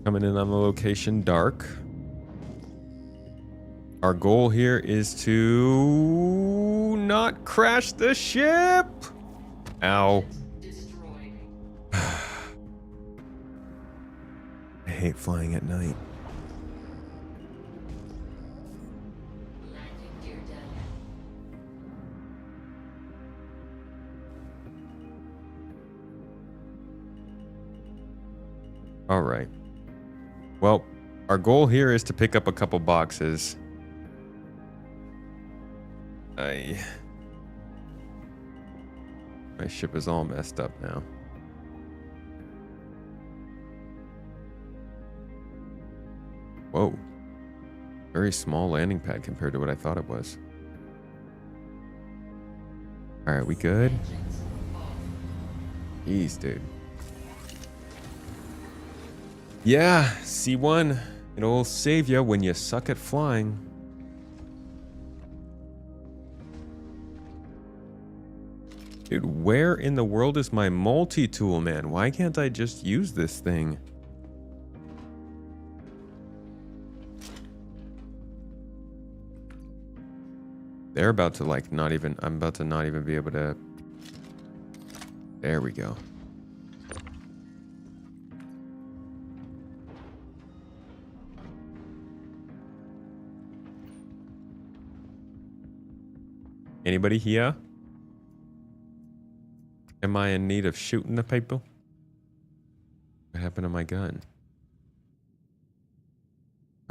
Coming in on the location, dark. Our goal here is to not crash the ship. Ow. I hate flying at night. Landing gear down. All right. Well, our goal here is to pick up a couple boxes. My ship is all messed up now. Whoa. Very small landing pad compared to what I thought it was. All right, we good? Jeez, dude. Yeah, C1. It'll save you when you suck at flying. Dude, where in the world is my multi-tool, man? Why can't I just use this thing? They're about to like not even, I'm about to not even be able to. There we go. Anybody here? Am I in need of shooting the people? What happened to my gun?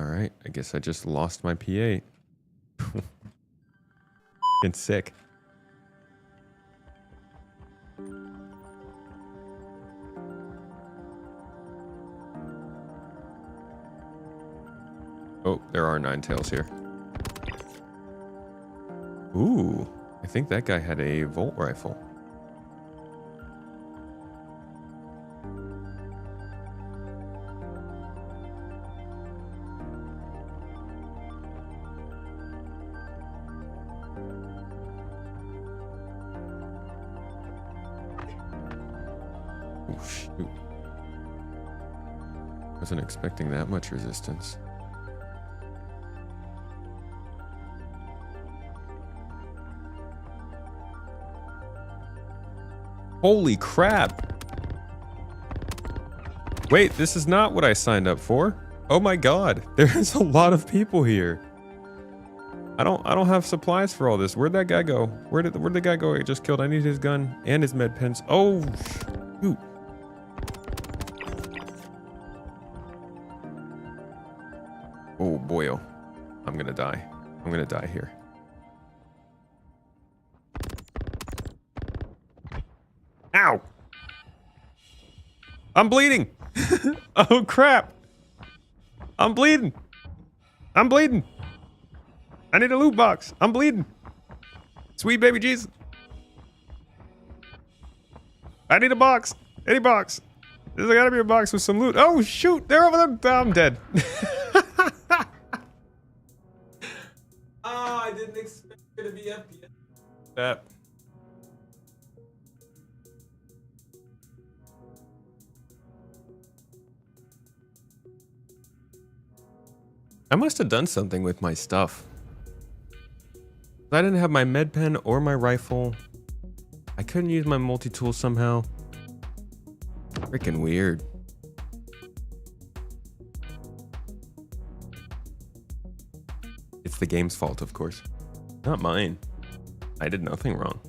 All right, I guess I just lost my P8. It's sick. Oh, there are 9 tails here. Ooh, I think that guy had a Volt rifle. Oh, shoot. Wasn't expecting that much resistance. Holy crap. Wait, this is not what I signed up for. Oh my god, there's a lot of people here. I don't have supplies for all this. Where'd that guy go? Where'd the guy go I just killed? I need his gun and his med pens. Oh shoot. Oh boy, oh. I'm gonna die. I'm gonna die here. Ow! I'm bleeding! Oh crap! I'm bleeding! I'm bleeding! I need a loot box! I'm bleeding! Sweet baby Jesus! I need a box! Any box! There's gotta be a box with some loot. Oh shoot! They're over there! I'm dead. I didn't expect it to be FPS. That. I must have done something with my stuff. I didn't have my med pen or my rifle. I couldn't use my multi-tool somehow. Freaking weird. It's the game's fault, of course. Not mine. I did nothing wrong.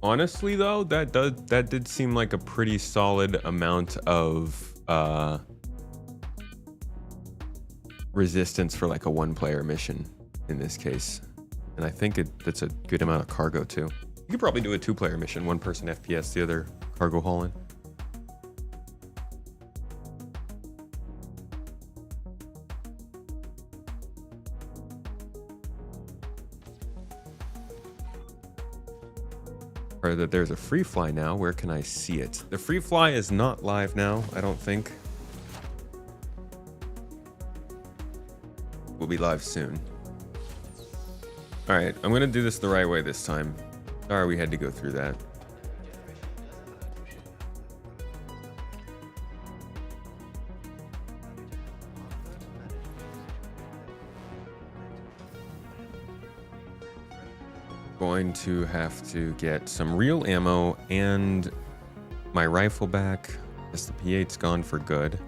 Honestly, though, that did seem like a pretty solid amount of resistance for like a one-player mission in this case, and I think that's a good amount of cargo too. You could probably do a two-player mission, one person FPS, the other cargo hauling. Or that there's a Freefly now. Where can I see it? The Freefly is not live now, I don't think. We'll be live soon. All right, I'm gonna do this the right way this time. Sorry we had to go through that. Going to have to get some real ammo and my rifle back. Guess the P8's gone for good.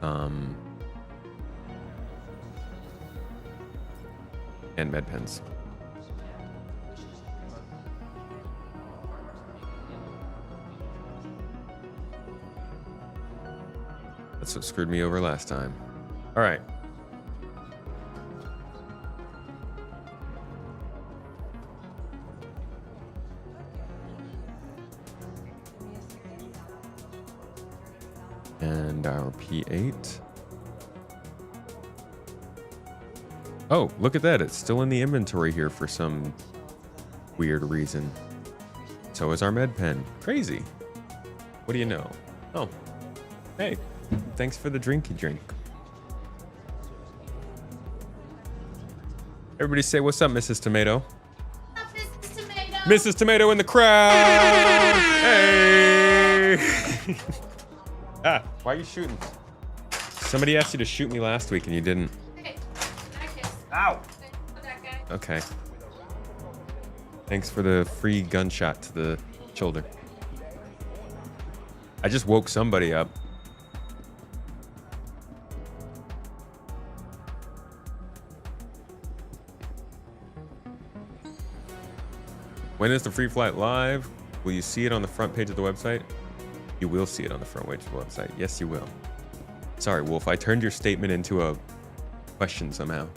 And med pens. That's what screwed me over last time. All right. And our P8. Oh, look at that. It's still in the inventory here for some weird reason. So is our med pen. Crazy. What do you know? Oh, hey, thanks for the drinky drink. Everybody say what's up, Mrs. Tomato. What's up, Mrs. Tomato? Mrs. Tomato in the crowd. Hey. Ah, why are you shooting? Somebody asked you to shoot me last week and you didn't. Okay. Okay. Ow. That guy. Okay. Thanks for the free gunshot to the shoulder. I just woke somebody up. When is the free flight live? Will you see it on the front page of the website? You will see it on the front page of the website. Yes, you will. Sorry, Wolf. I turned your statement into a question somehow.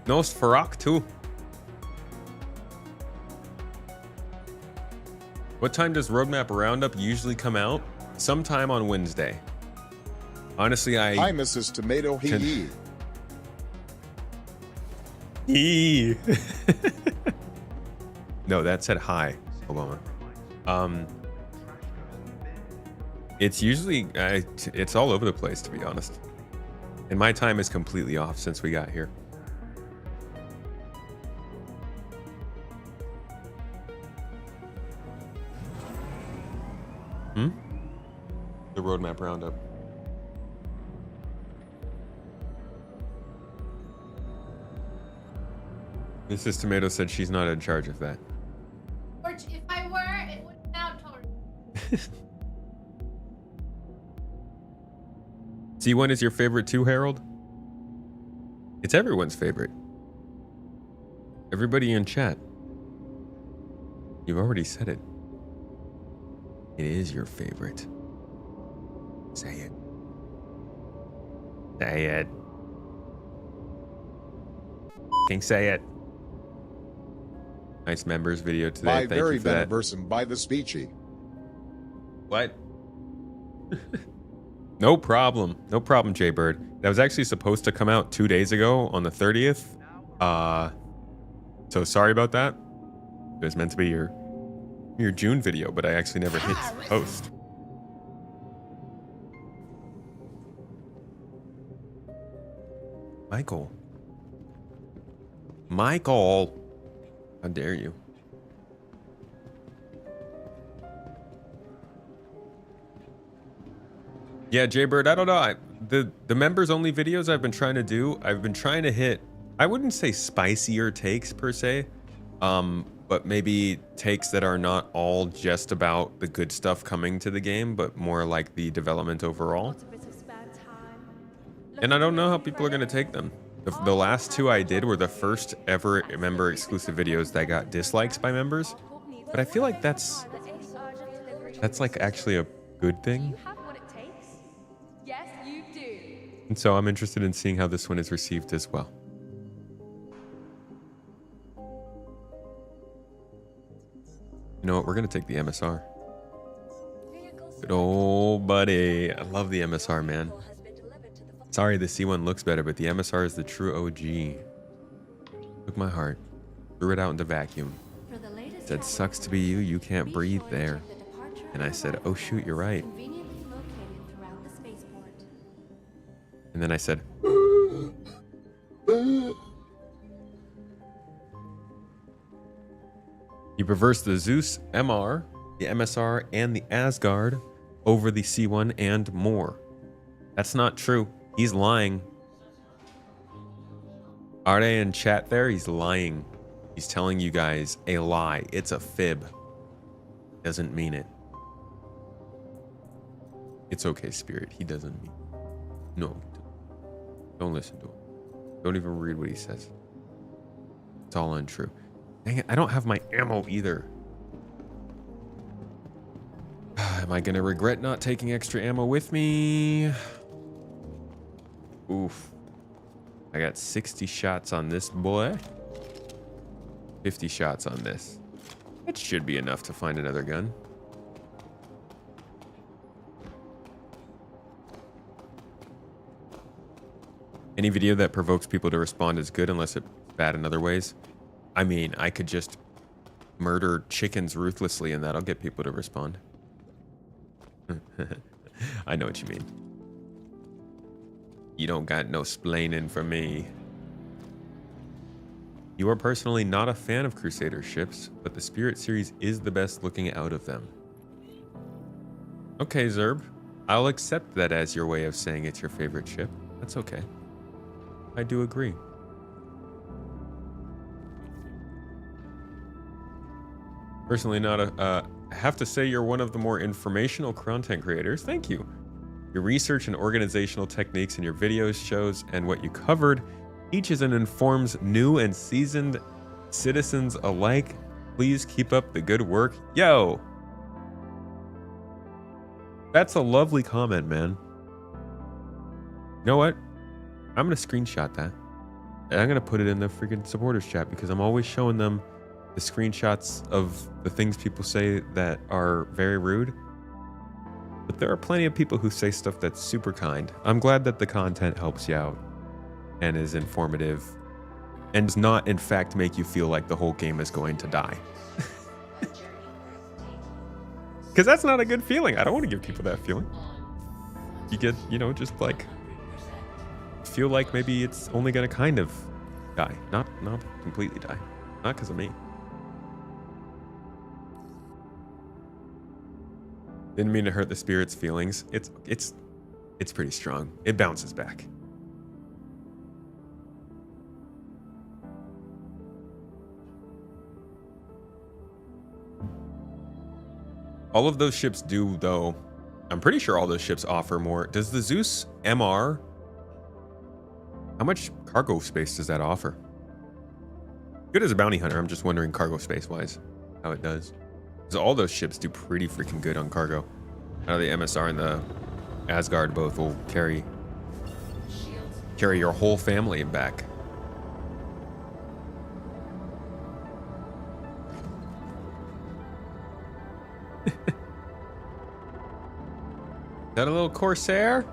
Nosferatu. What time does Roadmap Roundup usually come out? Sometime on Wednesday. Honestly, Hi, Mrs. Tomato. No, that said hi, Obama. It's usually it's all over the place, to be honest. And my time is completely off since we got here. The Roadmap Roundup. Mrs. Tomato said she's not in charge of that. Or if I were, it would now tolerate. C1 is your favorite too, Harold? It's everyone's favorite. Everybody in chat. You've already said it. It is your favorite. Say it. Say it. King, say it. Nice members video today. By Thank very you for that. person by the speechy. What? No problem. No problem, Jaybird. That was actually supposed to come out 2 days ago on the 30th. So sorry about that. It was meant to be your June video, but I actually never hit post. Michael. How dare you? Yeah, Jaybird, I don't know. The members only videos I've been trying to do, I've been trying to hit, I wouldn't say spicier takes per se, but maybe takes that are not all just about the good stuff coming to the game, but more like the development overall. And I don't know how people are going to take them. The last two I did were the first ever member exclusive videos that got dislikes by members, but I feel like that's like actually a good thing. And so I'm interested in seeing how this one is received as well. You know what? We're going to take the MSR. Good old buddy. I love the MSR, man. Sorry, the C1 looks better, but the MSR is the true OG. Took my heart. Threw it out into vacuum. Said, sucks to be you. You can't breathe there. And I said, oh, shoot, you're right. And then I said, you reversed the Zeus MR, the MSR, and the Asgard over the C1 and more. That's not true. He's lying. Are they in chat there? He's lying. He's telling you guys a lie. It's a fib. Doesn't mean it. It's okay, Spirit. He doesn't mean it. No. Don't listen to him. Don't even read what he says. It's all untrue. Dang it, I don't have my ammo either. Am I gonna regret not taking extra ammo with me? Oof. I got 60 shots on this boy. 50 shots on this. That should be enough to find another gun. Any video that provokes people to respond is good unless it's bad in other ways. I mean, I could just murder chickens ruthlessly and that'll get people to respond. I know what you mean. You don't got no splaining for me. You are personally not a fan of Crusader ships, but the Spirit series is the best looking out of them. Okay, Zerb. I'll accept that as your way of saying it's your favorite ship. That's okay. I do agree. Personally not a, I have to say you're one of the more informational content creators. Thank you. Your research and organizational techniques in your videos, shows, and what you covered teaches and informs new and seasoned citizens alike. Please keep up the good work. Yo! That's a lovely comment, man. You know what? I'm going to screenshot that. And I'm going to put it in the freaking supporters chat because I'm always showing them the screenshots of the things people say that are very rude. But there are plenty of people who say stuff that's super kind. I'm glad that the content helps you out and is informative and does not, in fact, make you feel like the whole game is going to die. Because that's not a good feeling. I don't want to give people that feeling. You get, just like feel like maybe it's only going to kind of die, not completely die, not because of me. Didn't mean to hurt the spirit's feelings. It's pretty strong. It bounces back. All of those ships do, though. I'm pretty sure all those ships offer more. Does the Zeus MR? How much cargo space does that offer? Good as a bounty hunter. I'm just wondering cargo space wise how it does. Because all those ships do pretty freaking good on cargo. I know the MSR and the Asgard both will carry your whole family back. That a little Corsair?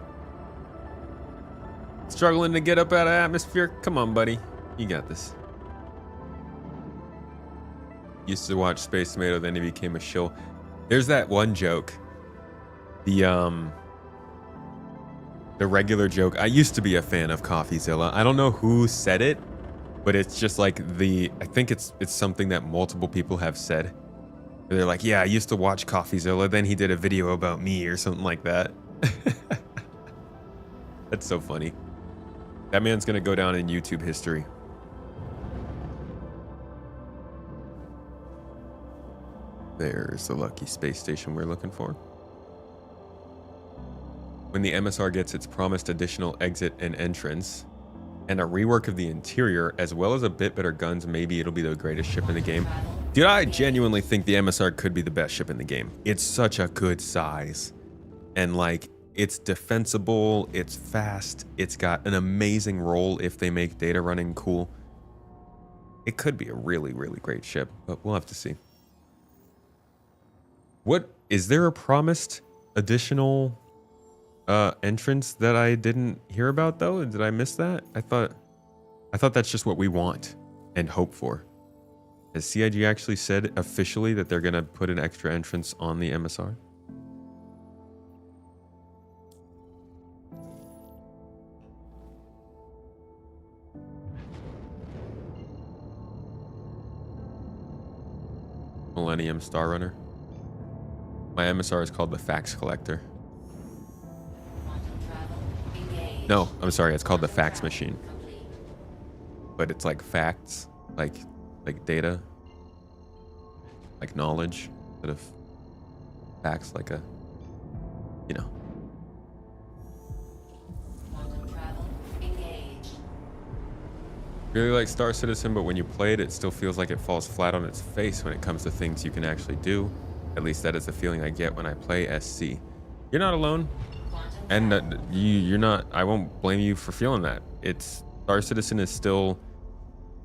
Struggling to get up out of atmosphere? Come on, buddy. You got this. Used to watch Space Tomato, then he became a shill. There's that one joke. The regular joke. I used to be a fan of CoffeeZilla. I don't know who said it, but it's just like I think it's something that multiple people have said. They're like, yeah, I used to watch CoffeeZilla, then he did a video about me or something like that. That's so funny. That man's gonna go down in YouTube history. There's the lucky space station we're looking for. When the MSR gets its promised additional exit and entrance, and a rework of the interior, as well as a bit better guns, maybe it'll be the greatest ship in the game. Dude, I genuinely think the MSR could be the best ship in the game. It's such a good size. And like, it's defensible, it's fast, it's got an amazing roll if they make data running cool. It could be a really, really great ship, but we'll have to see. What, is there a promised additional entrance that I didn't hear about though? Did I miss that? I thought that's just what we want and hope for. Has CIG actually said officially that they're gonna put an extra entrance on the MSR? Millennium Star Runner. My MSR is called the Fax Collector. No, I'm sorry, it's called the Fax Machine. But it's like facts, like data, like knowledge, instead of facts, like a, Really like Star Citizen, but when you play it, it still feels like it falls flat on its face when it comes to things you can actually do. At least that is the feeling I get when I play SC. You're not alone. And you're not, I won't blame you for feeling that. Star Citizen is still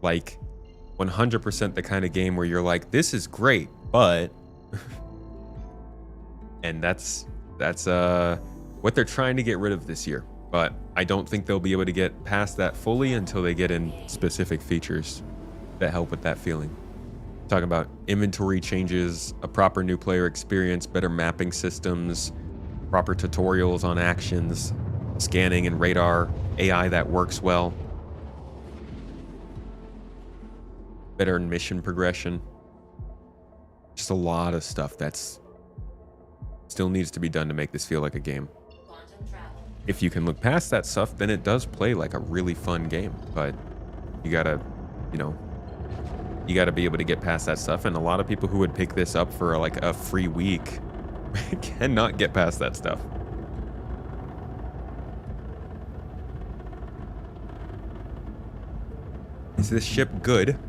like 100% the kind of game where you're like, this is great, but, and that's what they're trying to get rid of this year. But I don't think they'll be able to get past that fully until they get in specific features that help with that feeling. Talking about inventory changes, a proper new player experience, better mapping systems, proper tutorials on actions, scanning and radar, AI that works well, better mission progression. Just a lot of stuff that's still needs to be done to make this feel like a game. If you can look past that stuff, then it does play like a really fun game. But you gotta, you gotta be able to get past that stuff. And a lot of people who would pick this up for like a free week cannot get past that stuff. Is this ship good?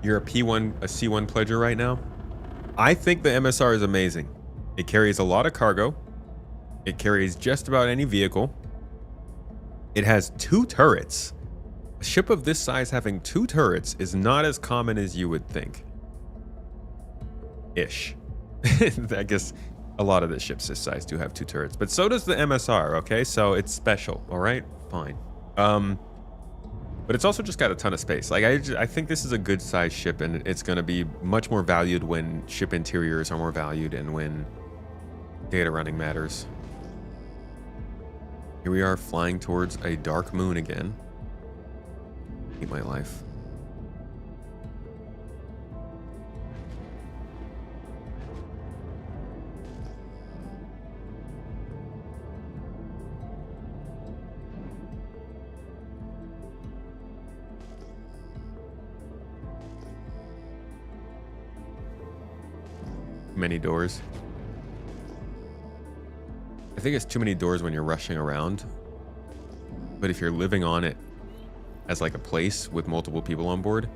You're a C1 pledger right now? I think the MSR is amazing. It carries a lot of cargo. It carries just about any vehicle. It has 2 turrets. A ship of this size having 2 turrets is not as common as you would think. Ish. I guess a lot of the ships this size do have 2 turrets, but so does the MSR, okay? So it's special, all right? Fine. But it's also just got a ton of space. Like, I think this is a good size ship, and it's going to be much more valued when ship interiors are more valued and when data running matters. Here we are flying towards a dark moon again. Hate my life. Many doors. I think it's too many doors when you're rushing around, but if you're living on it as like a place with multiple people on board,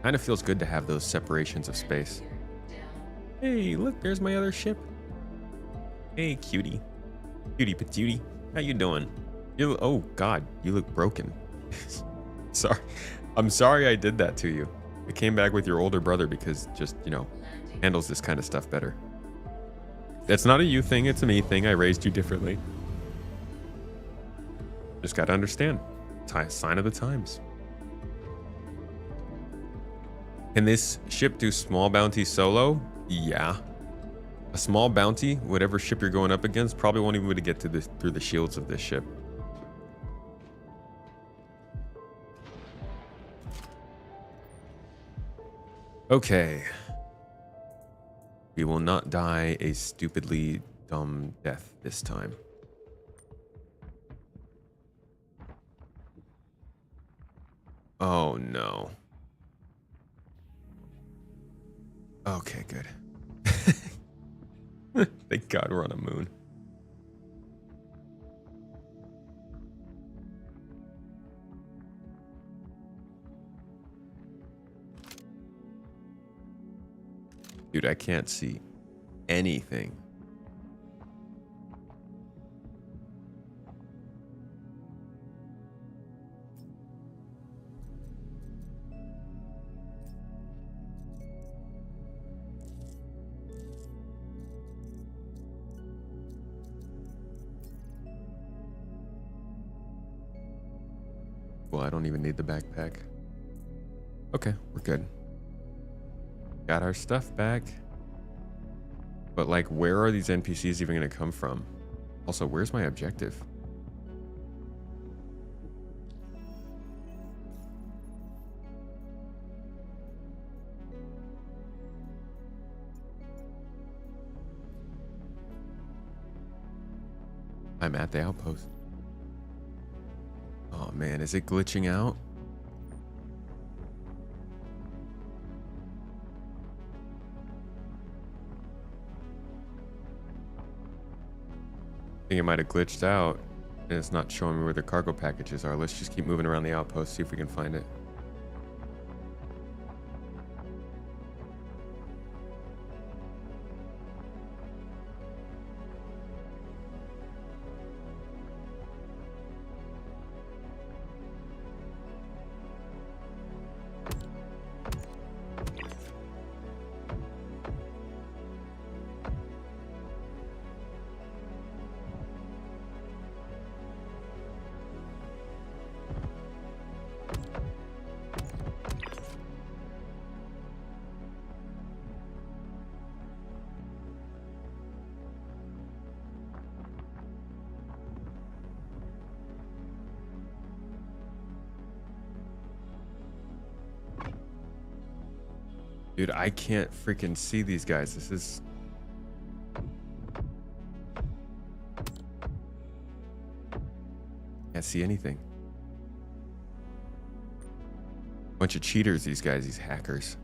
kind of feels good to have those separations of space. Hey, look, there's my other ship. Hey, cutie. Cutie patootie. How you doing? Oh God, you look broken. Sorry. I'm sorry I did that to you. I came back with your older brother because just, you know, handles this kind of stuff better. It's not a you thing, it's a me thing. I raised you differently. Just gotta understand. Sign of the times. Can this ship do small bounty solo? Yeah. A small bounty, whatever ship you're going up against, probably won't even be able to get to this through the shields of this ship. Okay. We will not die a stupidly dumb death this time. Oh no. Okay, good. Thank God we're on a moon. Dude, I can't see anything. Well, I don't even need the backpack. Okay, we're good. Got our stuff back. But like, where are these NPCs even going to come from? Also, where's my objective? I'm at the outpost. Oh man, is it glitching out? I think it might have glitched out and it's not showing me where the cargo packages are. Let's just keep moving around the outpost, see if we can find it. Dude, I can't freaking see these guys. This is... Can't see anything. Bunch of cheaters, these guys, these hackers.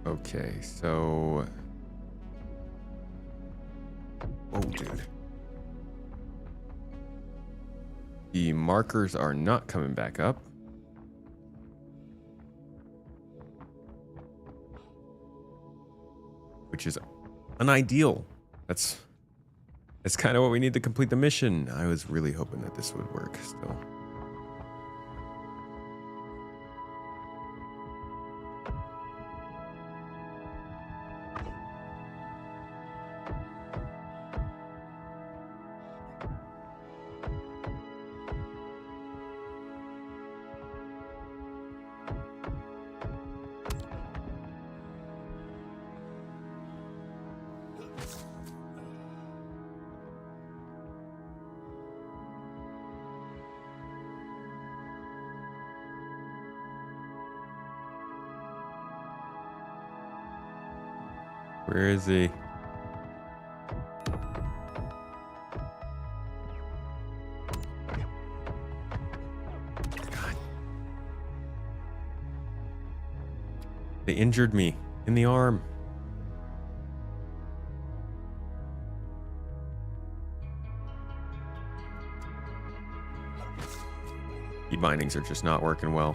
Okay, so... Oh, dude. The markers are not coming back up. which is an ideal. That's kind of what we need to complete the mission. I was really hoping that this would work still. Where is he? God. They injured me in the arm. Key bindings are just not working well.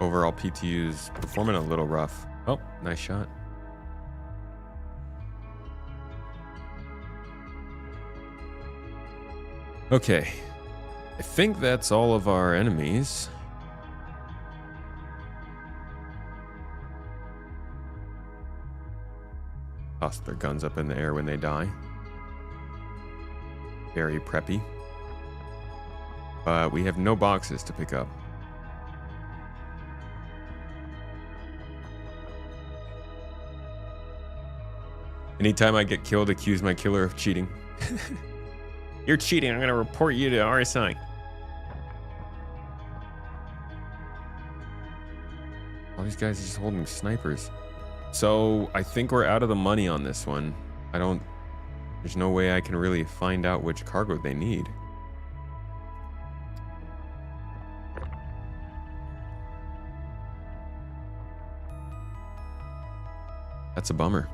Overall PTU's performing a little rough. Oh, nice shot. Okay. I think that's all of our enemies. Toss their guns up in the air when they die. Very preppy. But we have no boxes to pick up. Anytime I get killed, accuse my killer of cheating. You're cheating. I'm going to report you to RSI. All these guys are just holding snipers. So I think we're out of the money on this one. There's no way I can really find out which cargo they need. That's a bummer.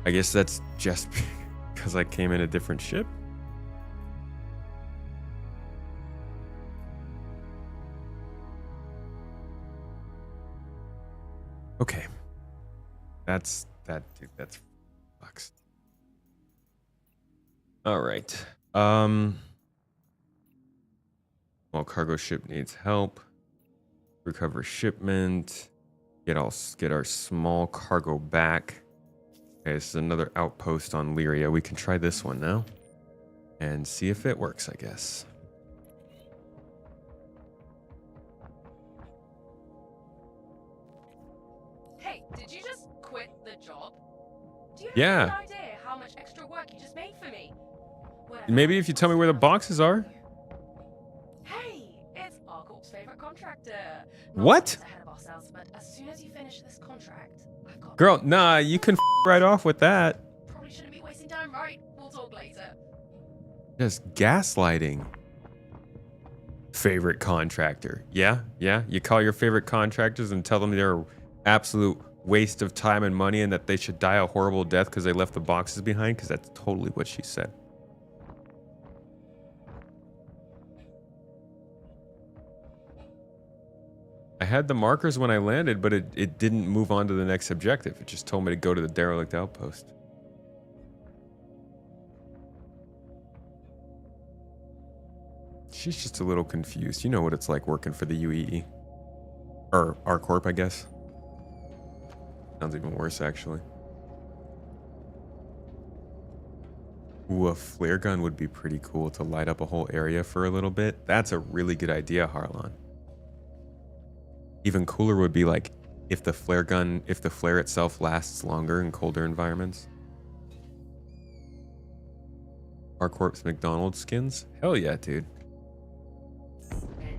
I guess that's just because I came in a different ship. Okay. Dude, that's fucks. All right. Well, cargo ship needs help. Recover shipment. Get our small cargo back. Okay, this is another outpost on Lyria. We can try this one now and see if it works, I guess. Hey, did you just quit the job? Do you Yeah. have any idea how much extra work you just made for me? Maybe if you tell me where the boxes are. Hey, it's our corp's favorite contractor. What? Ahead of ourselves, but as soon as you finish this contract, I've got. Girl, nah, you can right off with that. Probably shouldn't be wasting time, right? We'll talk later. Just gaslighting. Favorite contractor. Yeah. You call your favorite contractors and tell them they're absolute waste of time and money and that they should die a horrible death because they left the boxes behind, because that's totally what she said. I had the markers when I landed, but it didn't move on to the next objective. It just told me to go to the derelict outpost. She's just a little confused. You know what it's like working for the UEE. Or R-Corp, I guess. Sounds even worse, actually. Ooh, a flare gun would be pretty cool to light up a whole area for a little bit. That's a really good idea, Harlan. Even cooler would be like if the flare itself lasts longer in colder environments. R-Corp's McDonald's skins? Hell yeah, dude.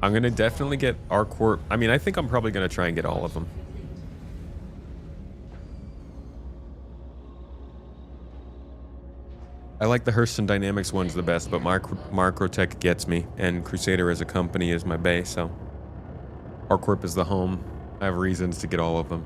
I'm gonna definitely get R-Corp. I mean, I think I'm probably gonna try and get all of them. I like the Hurston Dynamics ones the best, but Macrotech gets me, and Crusader as a company is my base, so R-Corp is the home. I have reasons to get all of them.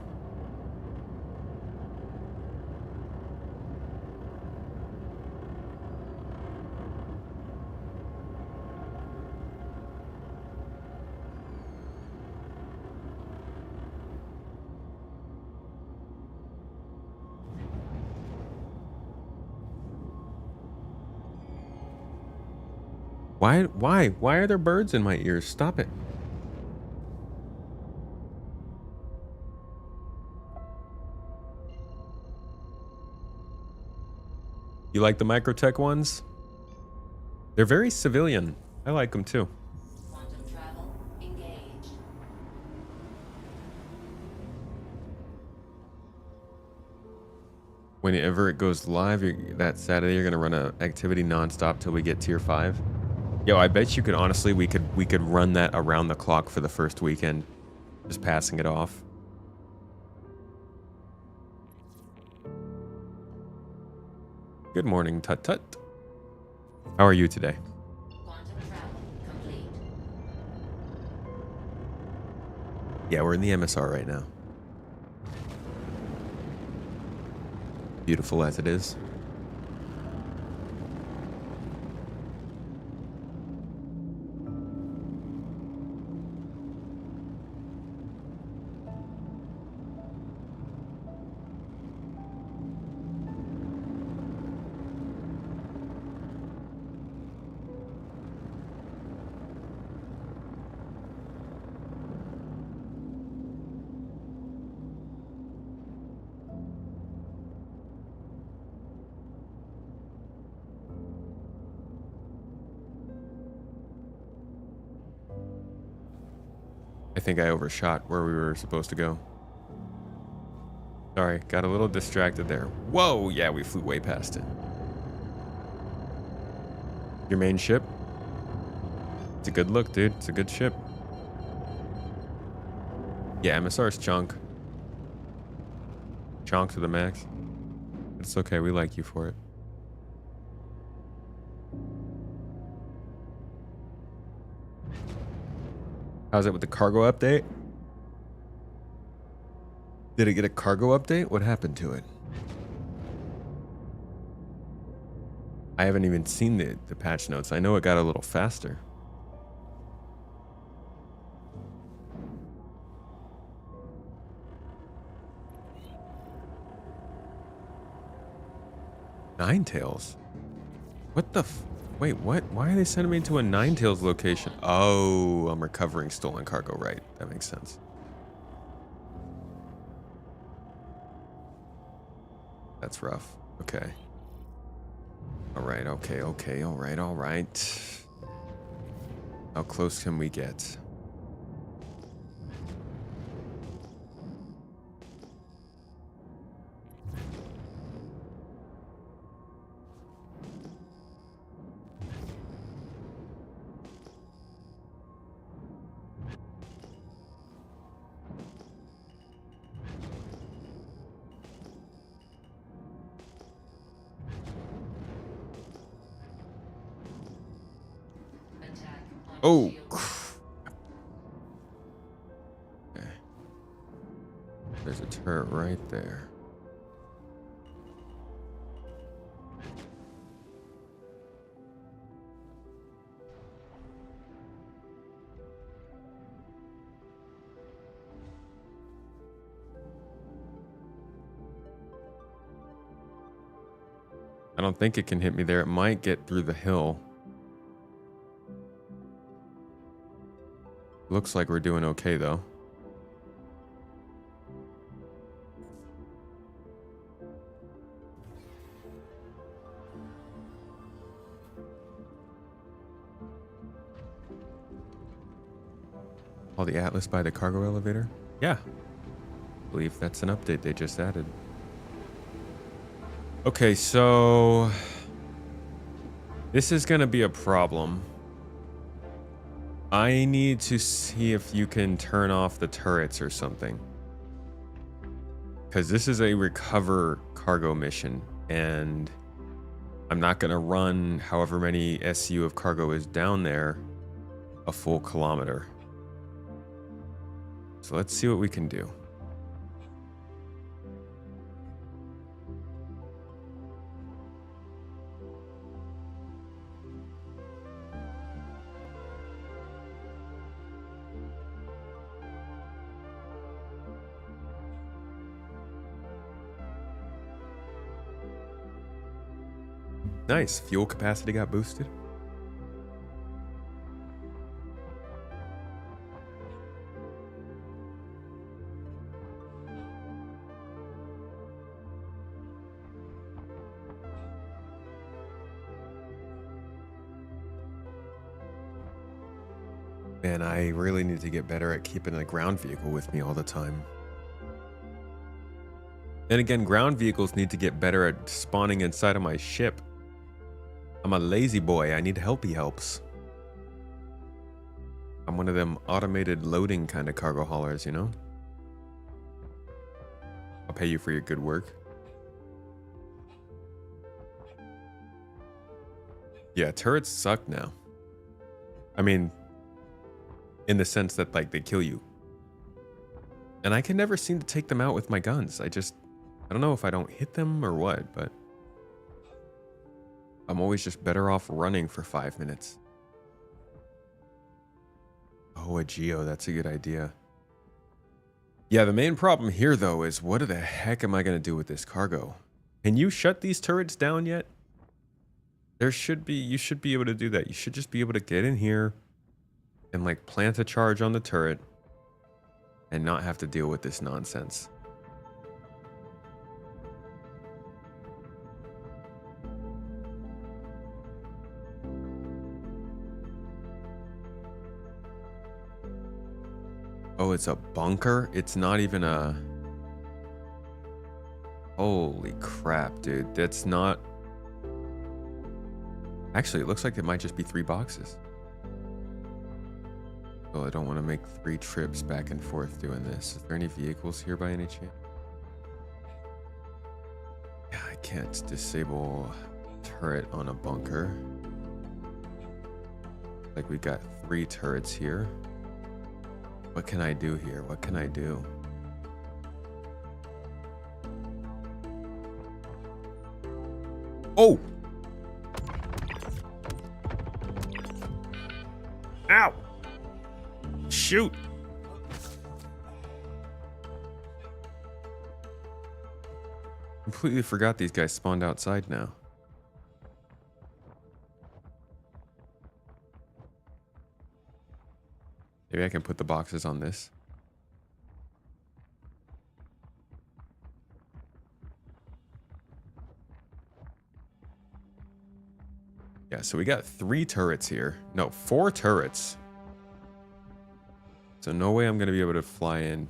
Why are there birds in my ears? Stop it. You like the Microtech ones? They're very civilian. I like them too. Quantum travel engaged. Whenever it goes live, that Saturday, you're gonna run a activity nonstop till we get tier 5. Yo, I bet you could honestly, we could run that around the clock for the first weekend, just passing it off. Good morning, Tut Tut. How are you today? Quantum travel complete. Yeah, we're in the MSR right now. Beautiful as it is. I think I overshot where we were supposed to go. Sorry, got a little distracted there. Whoa, yeah, we flew way past it. Your main ship? It's a good look, dude. It's a good ship. Yeah, MSR's chunk. Chunk to the max. It's okay, we like you for it. How's it with the cargo update? Did it get a cargo update? What happened to it? I haven't even seen the patch notes. I know it got a little faster. Ninetales? What the wait, what? Why are they sending me to a Ninetales location? Oh, I'm recovering stolen cargo, right. That makes sense. That's rough. Okay. Alright, okay, alright. How close can we get? Attack on Oh, shield. okay. There's a turret right there. I don't think it can hit me there. It might get through the hill. Looks like we're doing okay, though. Oh, the Atlas by the cargo elevator? Yeah. I believe that's an update they just added. Okay, so this is going to be a problem. I need to see if you can turn off the turrets or something. Because this is a recover cargo mission, and I'm not going to run however many SU of cargo is down there a full kilometer. So let's see what we can do. Nice. Fuel capacity got boosted. Man, I really need to get better at keeping a ground vehicle with me all the time. And again, ground vehicles need to get better at spawning inside of my ship. I'm a lazy boy. I need helpy helps. I'm one of them automated loading kind of cargo haulers, you know? I'll pay you for your good work. Yeah, turrets suck now. I mean, in the sense that, like, they kill you. And I can never seem to take them out with my guns. I don't know if I don't hit them or what, but I'm always just better off running for 5 minutes. Oh, a Geo, that's a good idea. Yeah, the main problem here, though, is what the heck am I going to do with this cargo? Can you shut these turrets down yet? You should be able to do that. You should just be able to get in here and, like, plant a charge on the turret and not have to deal with this nonsense. Oh, it's a bunker? It's not even a... Holy crap, dude. That's not... Actually, it looks like it might just be 3 boxes. Oh, I don't want to make 3 trips back and forth doing this. Is there any vehicles here by any chance? Yeah, I can't disable turret on a bunker. Like, we got 3 turrets here. What can I do here? What can I do? Oh! Ow! Shoot! Completely forgot these guys spawned outside now. Maybe I can put the boxes on this. Yeah, so we got 3 turrets here. No, 4 turrets. So no way I'm going to be able to fly in.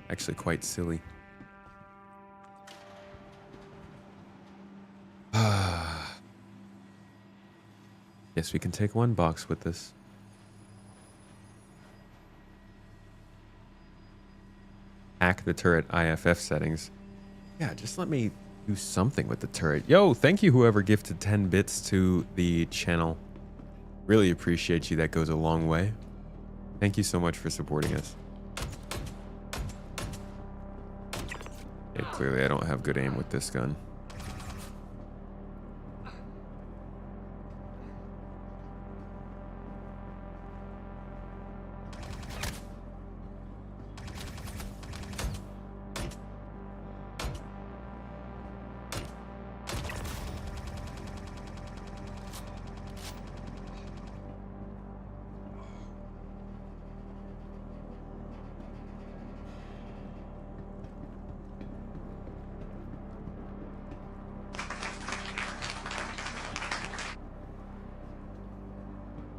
Actually quite silly. Yes, we can take 1 box with this. Hack the turret IFF settings. Yeah, just let me do something with the turret. Yo, thank you whoever gifted 10 bits to the channel. Really appreciate you. That goes a long way. Thank you so much for supporting us. Yeah, clearly I don't have good aim with this gun.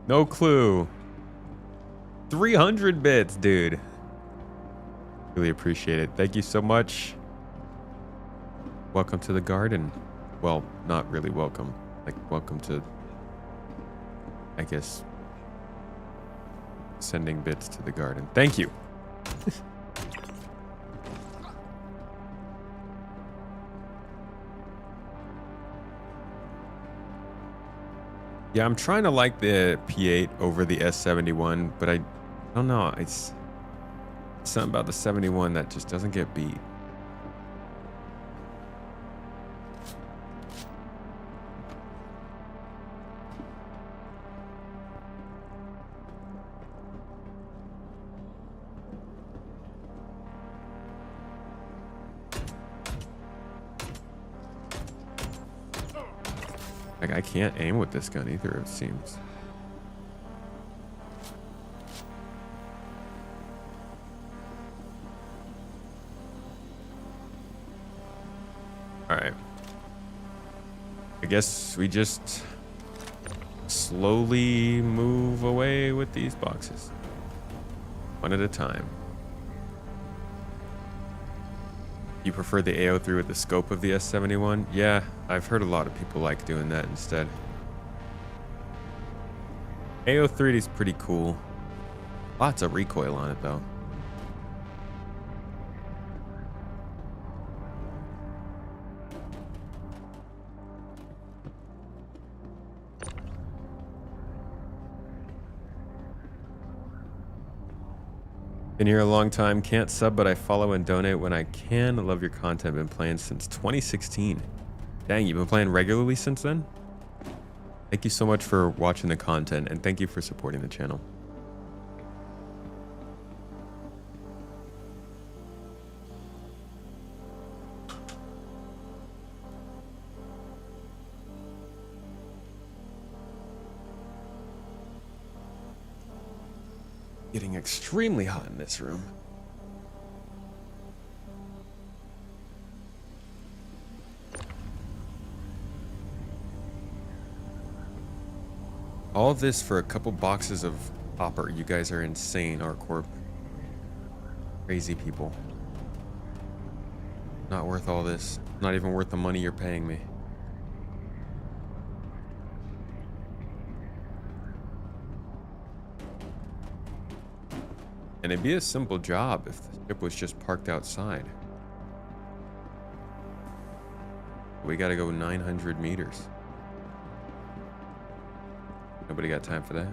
No clue. 300 bits, dude. Really appreciate it. Thank you so much. Welcome to the garden. Well, not really welcome. Like, welcome to, I guess, sending bits to the garden. Thank you. Yeah, I'm trying to like the P8 over the S71, but I don't know. It's something about the 71 that just doesn't get beat. Like, I can't aim with this gun either, it seems. All right. I guess we just slowly move away with these boxes. One at a time. You prefer the AO3 with the scope of the S71? Yeah, I've heard a lot of people like doing that instead. AO3 is pretty cool. Lots of recoil on it though. Been here a long time, can't sub, but I follow and donate when I can. I love your content, been playing since 2016. Dang, you've been playing regularly since then? Thank you so much for watching the content, and thank you for supporting the channel. Getting extremely hot in this room. All of this for a couple boxes of popper. You guys are insane, ArtCorp. Crazy people. Not worth all this. Not even worth the money you're paying me. And it'd be a simple job if the ship was just parked outside. We gotta go 900 meters. Nobody got time for that.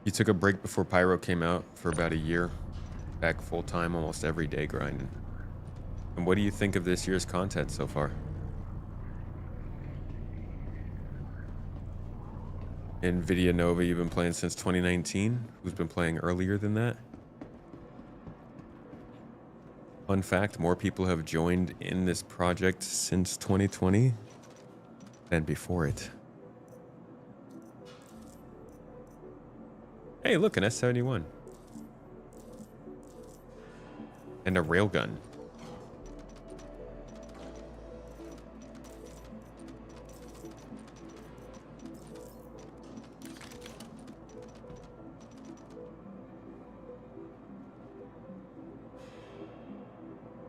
You took a break before Pyro came out for about a year. Back full time almost every day grinding. And what do you think of this year's content so far? NVIDIA Nova, you've been playing since 2019. Who's been playing earlier than that? Fun fact, more people have joined in this project since 2020 than before it. Hey, look, an S71. And a railgun.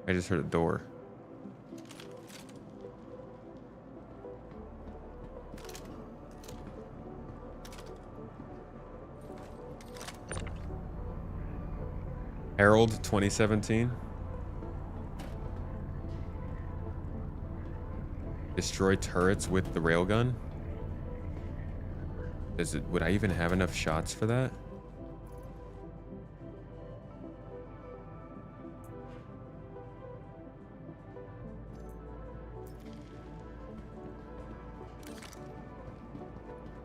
I just heard a door. Harold 2017. Destroy turrets with the railgun. Would I even have enough shots for that?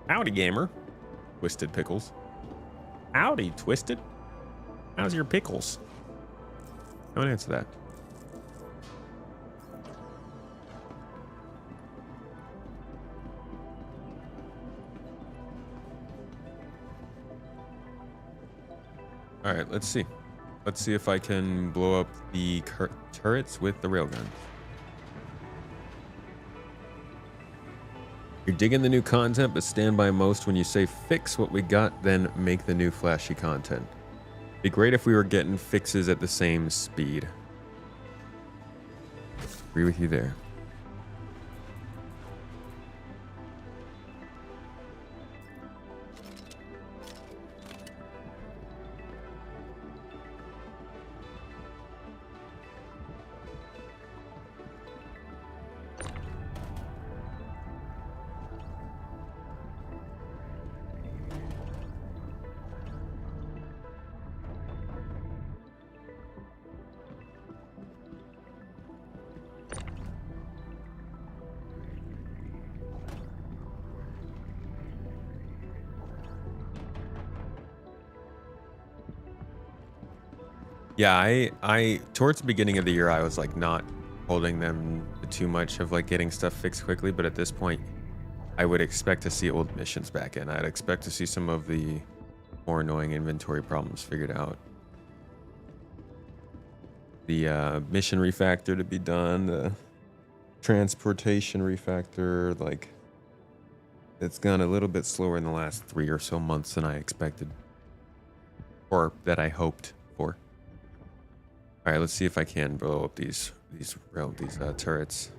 Howdy, gamer. Twisted Pickles. Howdy, Twisted. How's your pickles? Don't answer that. All right, let's see. Let's see if I can blow up the turrets with the railgun. You're digging the new content, but stand by most when you say fix what we got, then make the new flashy content. Be great if we were getting fixes at the same speed. Agree with you there. Yeah, I towards the beginning of the year, I was like not holding them too much of like getting stuff fixed quickly, but at this point, I would expect to see old missions back in. I'd expect to see some of the more annoying inventory problems figured out. The mission refactor to be done, the transportation refactor, like it's gone a little bit slower in the last 3 or so months than I expected, or that I hoped for. All right, let's see if I can blow up these turrets.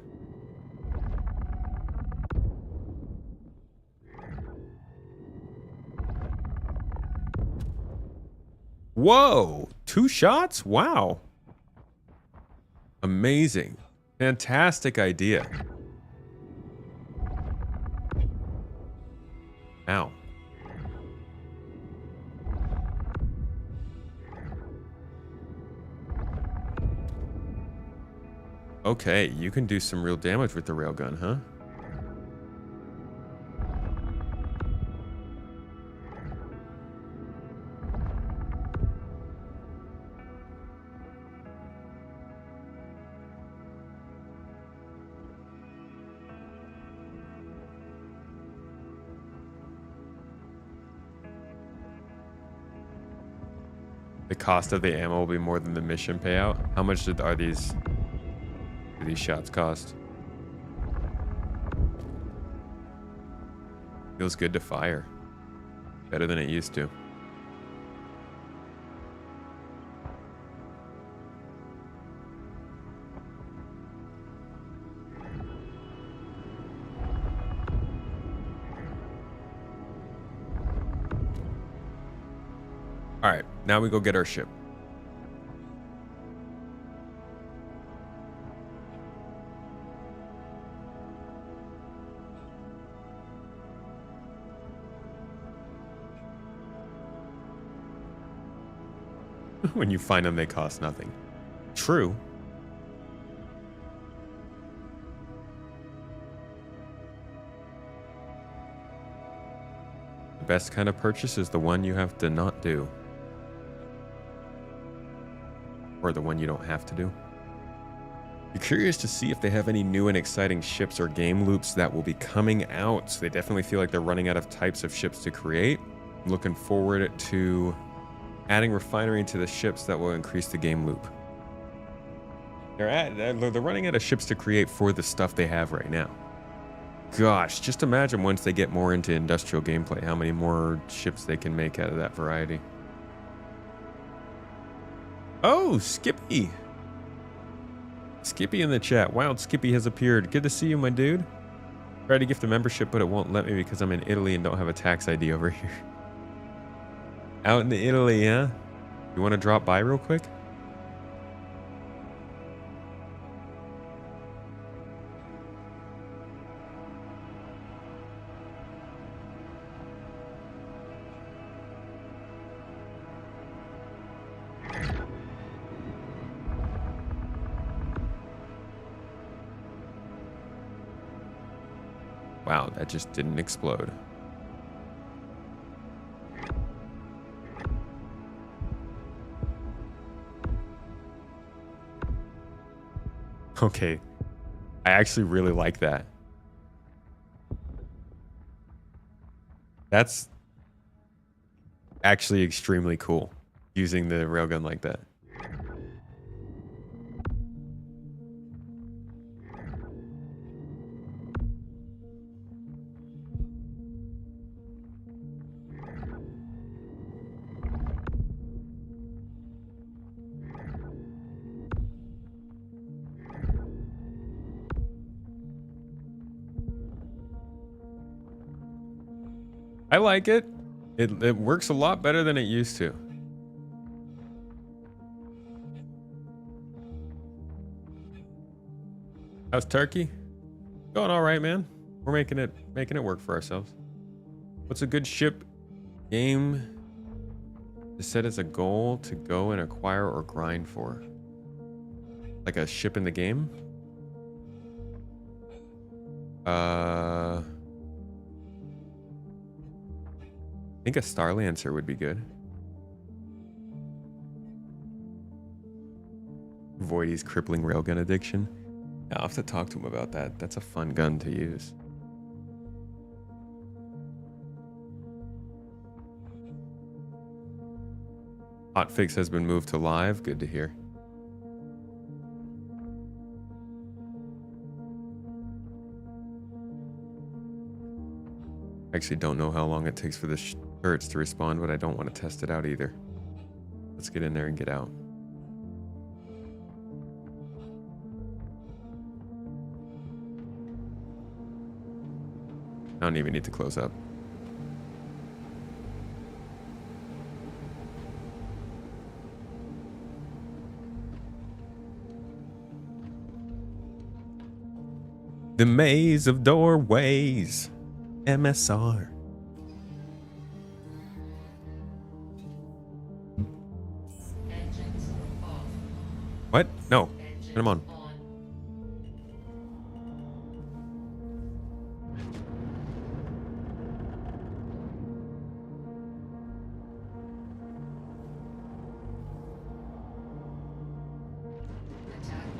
Whoa, 2 shots? Wow. Amazing. Fantastic idea. Ow. Okay, you can do some real damage with the railgun, huh? The cost of the ammo will be more than the mission payout. How much do these shots cost? Feels good to fire. Better than it used to. All right, now we go get our ship. When you find them, they cost nothing. True. The best kind of purchase is the one you have to not do. Or the one you don't have to do. You're curious to see if they have any new and exciting ships or game loops that will be coming out. They definitely feel like they're running out of types of ships to create. I'm looking forward to adding refinery into the ships that will increase the game loop. They're running out of ships to create for the stuff they have right now. Gosh, just imagine once they get more into industrial gameplay, how many more ships they can make out of that variety. Oh, Skippy. Skippy in the chat. Wild Skippy has appeared. Good to see you, my dude. Tried to gift a membership, but it won't let me because I'm in Italy and don't have a tax ID over here. Out in Italy, huh? You want to drop by real quick? Wow, that just didn't explode. Okay, I actually really like that. That's actually extremely cool, using the railgun like that. I like it. It works a lot better than it used to. How's Turkey? Going all right, man. We're making it work for ourselves. What's a good ship game to set as a goal to go and acquire or grind for? Like a ship in the game? I think a Starlancer would be good. Voidy's crippling railgun addiction. Yeah, I'll have to talk to him about that. That's a fun gun to use. Hotfix has been moved to live. Good to hear. I actually don't know how long it takes for the turrets to respawn, but I don't want to test it out either. Let's get in there and get out. I don't even need to close up. The maze of doorways. MSR. Engines off. What? No. Turn them on.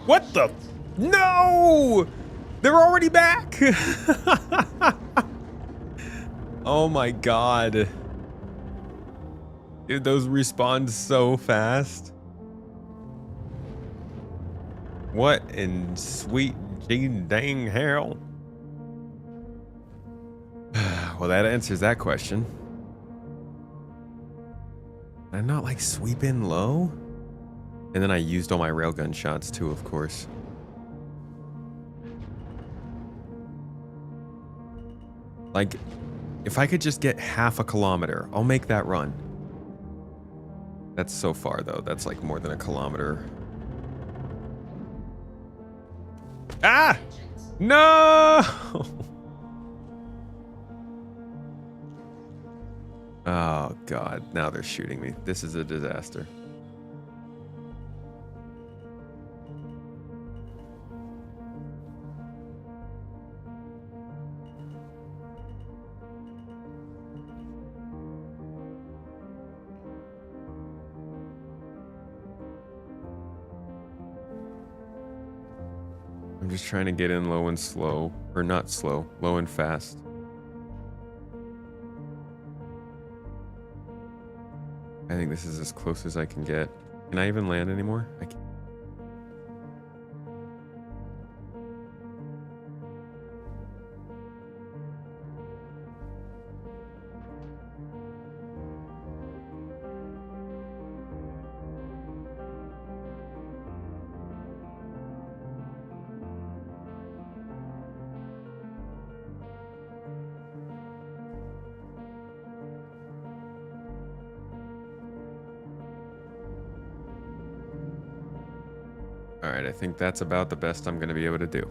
What the? No! They're already back! Oh my god. Dude, those respawn so fast. What in sweet dang hell? Well, that answers that question. Did I not like sweep in low? And then I used all my railgun shots too, of course. Like, if I could just get half a kilometer, I'll make that run. That's so far though. That's like more than a kilometer. Ah! No! Oh god, now they're shooting me. This is a disaster. I'm just trying to get in low and slow, or not slow, low and fast. I think this is as close as I can get. Can I even land anymore? I can't. All right, I think that's about the best I'm going to be able to do.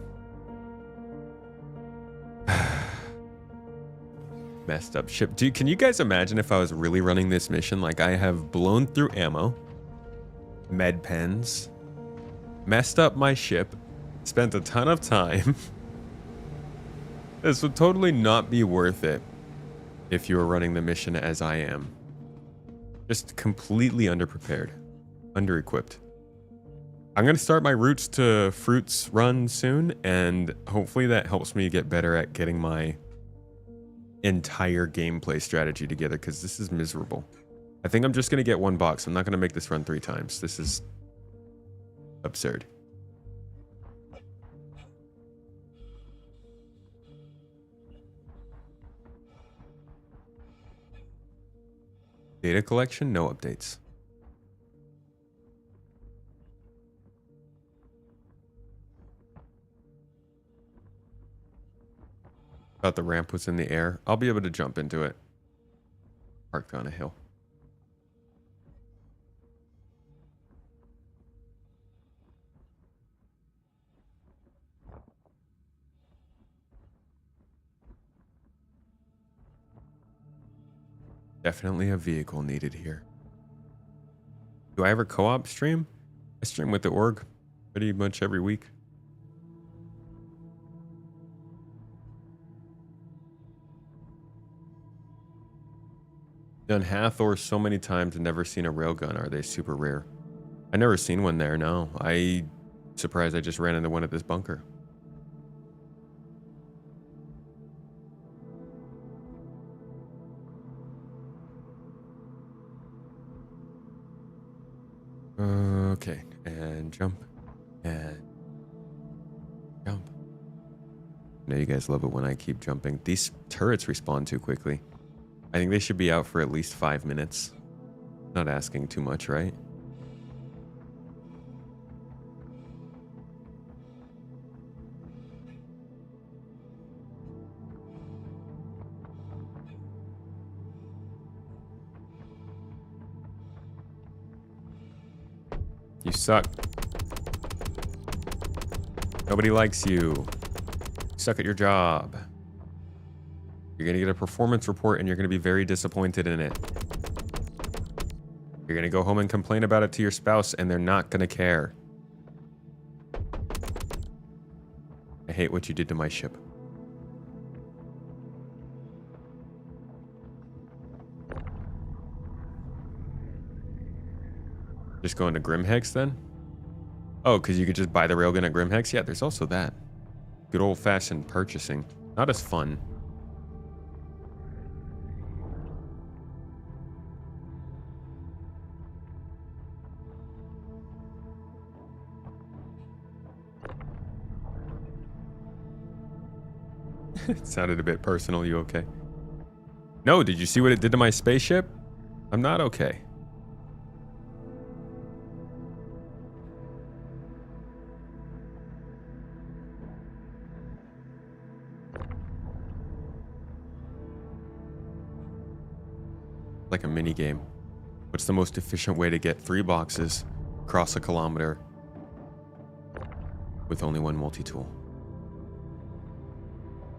Messed up ship. Dude, can you guys imagine if I was really running this mission? Like, I have blown through ammo, med pens, messed up my ship, spent a ton of time. This would totally not be worth it if you were running the mission as I am. Just completely underprepared, under-equipped. I'm going to start my Roots to Fruits run soon, and hopefully that helps me get better at getting my entire gameplay strategy together, because this is miserable. I think I'm just going to get one box. I'm not going to make this run 3 times. This is absurd. Data collection, no updates. Thought the ramp was in the air. I'll be able to jump into it. Parked on a hill. Definitely a vehicle needed here. Do I ever co-op stream? I stream with the org pretty much every week. Done Hathor so many times and never seen a railgun. Are they super rare? I never seen one there, no. I surprised I just ran into one at this bunker. Okay, and jump, and jump. I know you guys love it when I keep jumping. These turrets respawn too quickly. I think they should be out for at least 5 minutes. Not asking too much, right? You suck. Nobody likes you. You suck at your job. You're going to get a performance report and you're going to be very disappointed in it. You're going to go home and complain about it to your spouse and they're not going to care. I hate what you did to my ship. Just going to Grimhex then? Oh, because you could just buy the railgun at Grimhex? Yeah, there's also that. Good old-fashioned purchasing. Not as fun. It sounded a bit personal. You okay? No, did you see what it did to my spaceship? I'm not okay. Like a mini game. What's the most efficient way to get 3 boxes across a kilometer with only 1 multi-tool?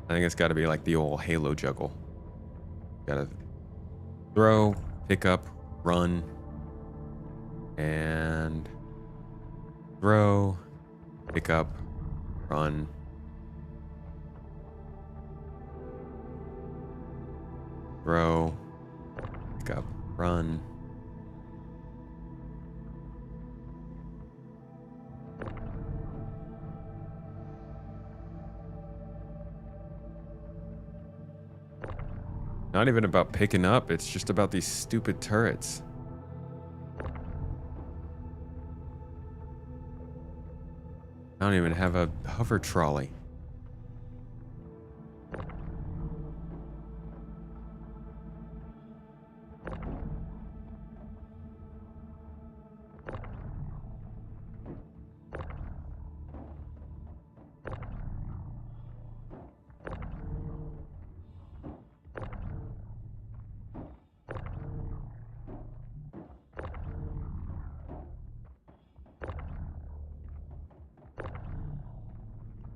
I think it's got to be like the old Halo Juggle. Gotta throw, pick up, run, and throw, pick up, run. Throw, pick up, run. Not even about picking up, it's just about these stupid turrets. I don't even have a hover trolley.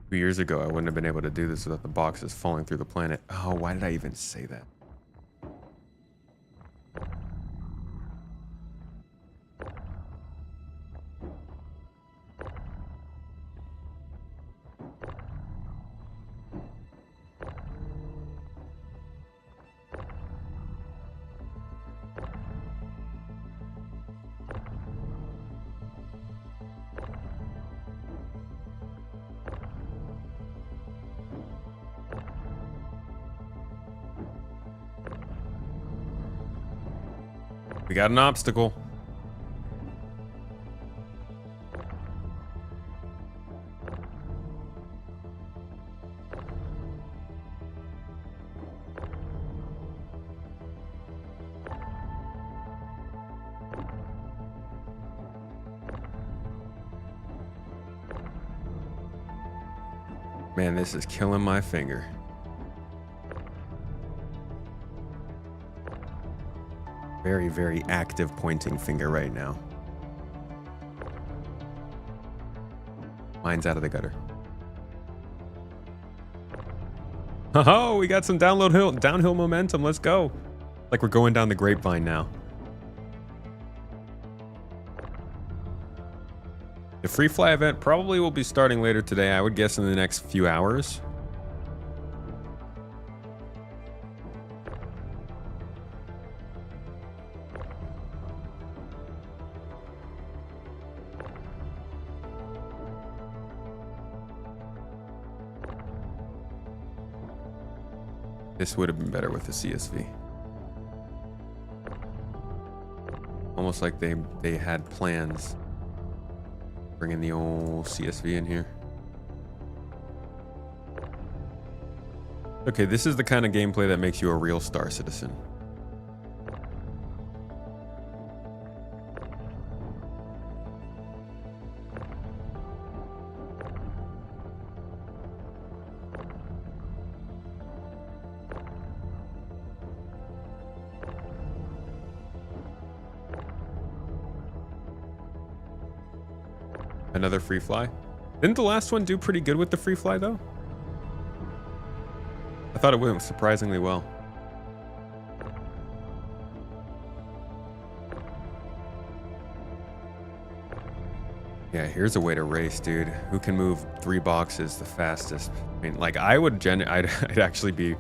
Years ago, I wouldn't have been able to do this without the boxes falling through the planet. Oh, why did I even say that? We got an obstacle. Man, this is killing my finger. Very, very active pointing finger right now. Mine's out of the gutter. Oh, we got some downhill momentum. Let's go. Like we're going down the grapevine now. The Freefly event probably will be starting later today. I would guess in the next few hours. This would have been better with the CSV. Almost like they had plans Bringing the old CSV in here. Okay, this is the kind of gameplay that makes you a real Star Citizen. Another Freefly. Didn't the last one do pretty good with the Freefly though? I thought it went surprisingly well. Yeah, here's a way to race, dude. Who can move 3 boxes the fastest? I mean, like I'd actually be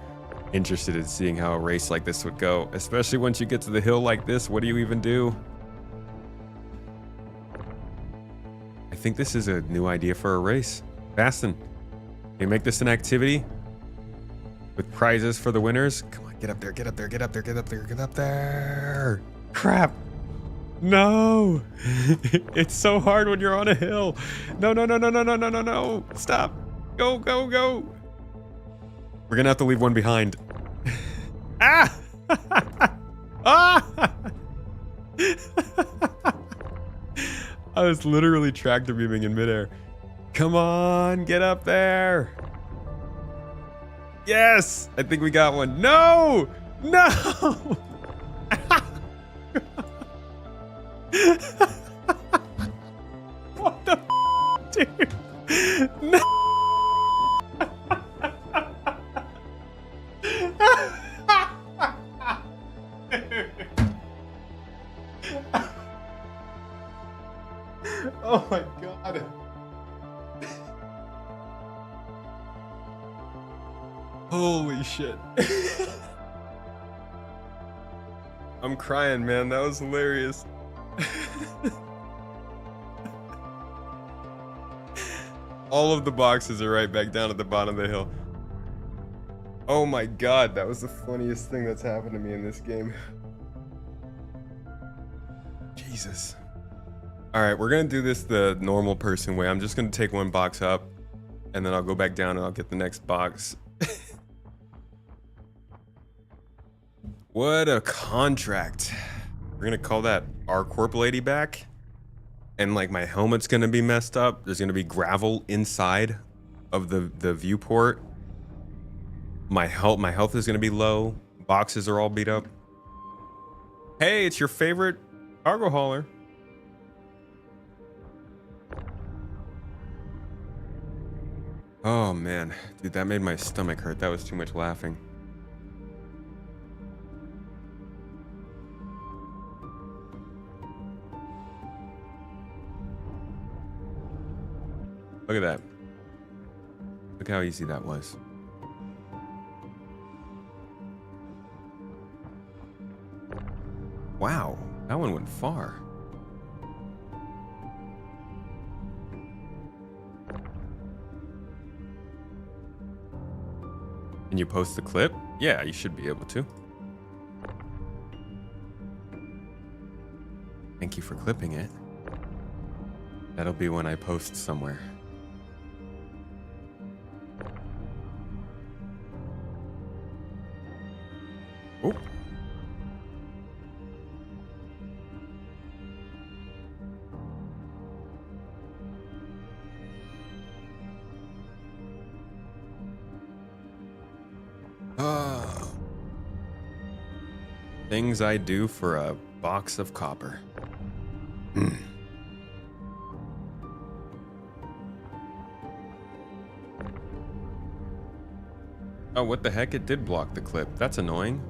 interested in seeing how a race like this would go, especially once you get to the hill like this. What do you even do? I think this is a new idea for a race. Bastin, can you make this an activity with prizes for the winners? Come on, get up there, get up there, get up there, get up there, get up there. Crap. No. It's so hard when you're on a hill. No, no, no, no, no, no, no, no, no. Stop. Go, go, go. We're gonna have to leave one behind. Ah! Ah! I was literally tractor beaming in midair. Come on, get up there. Yes, I think we got one. No, no. What the dude? No. Oh my god. Holy shit. I'm crying, man. That was hilarious. All of the boxes are right back down at the bottom of the hill. Oh my god, that was the funniest thing that's happened to me in this game. Jesus. Alright, we're gonna do this the normal person way. I'm just gonna take one box up, and then I'll go back down and I'll get the next box. What a contract. We're gonna call that our corp lady back. And like my helmet's gonna be messed up. There's gonna be gravel inside of the viewport. My health is gonna be low. Boxes are all beat up. Hey, it's your favorite cargo hauler. Oh man, dude, that made my stomach hurt. That was too much laughing. Look at that. Look how easy that was. Wow, that one went far. Can you post the clip? Yeah, you should be able to. Thank you for clipping it. That'll be when I post somewhere. Oh. Things I do for a box of copper. Oh, what the heck? It did block the clip. That's annoying.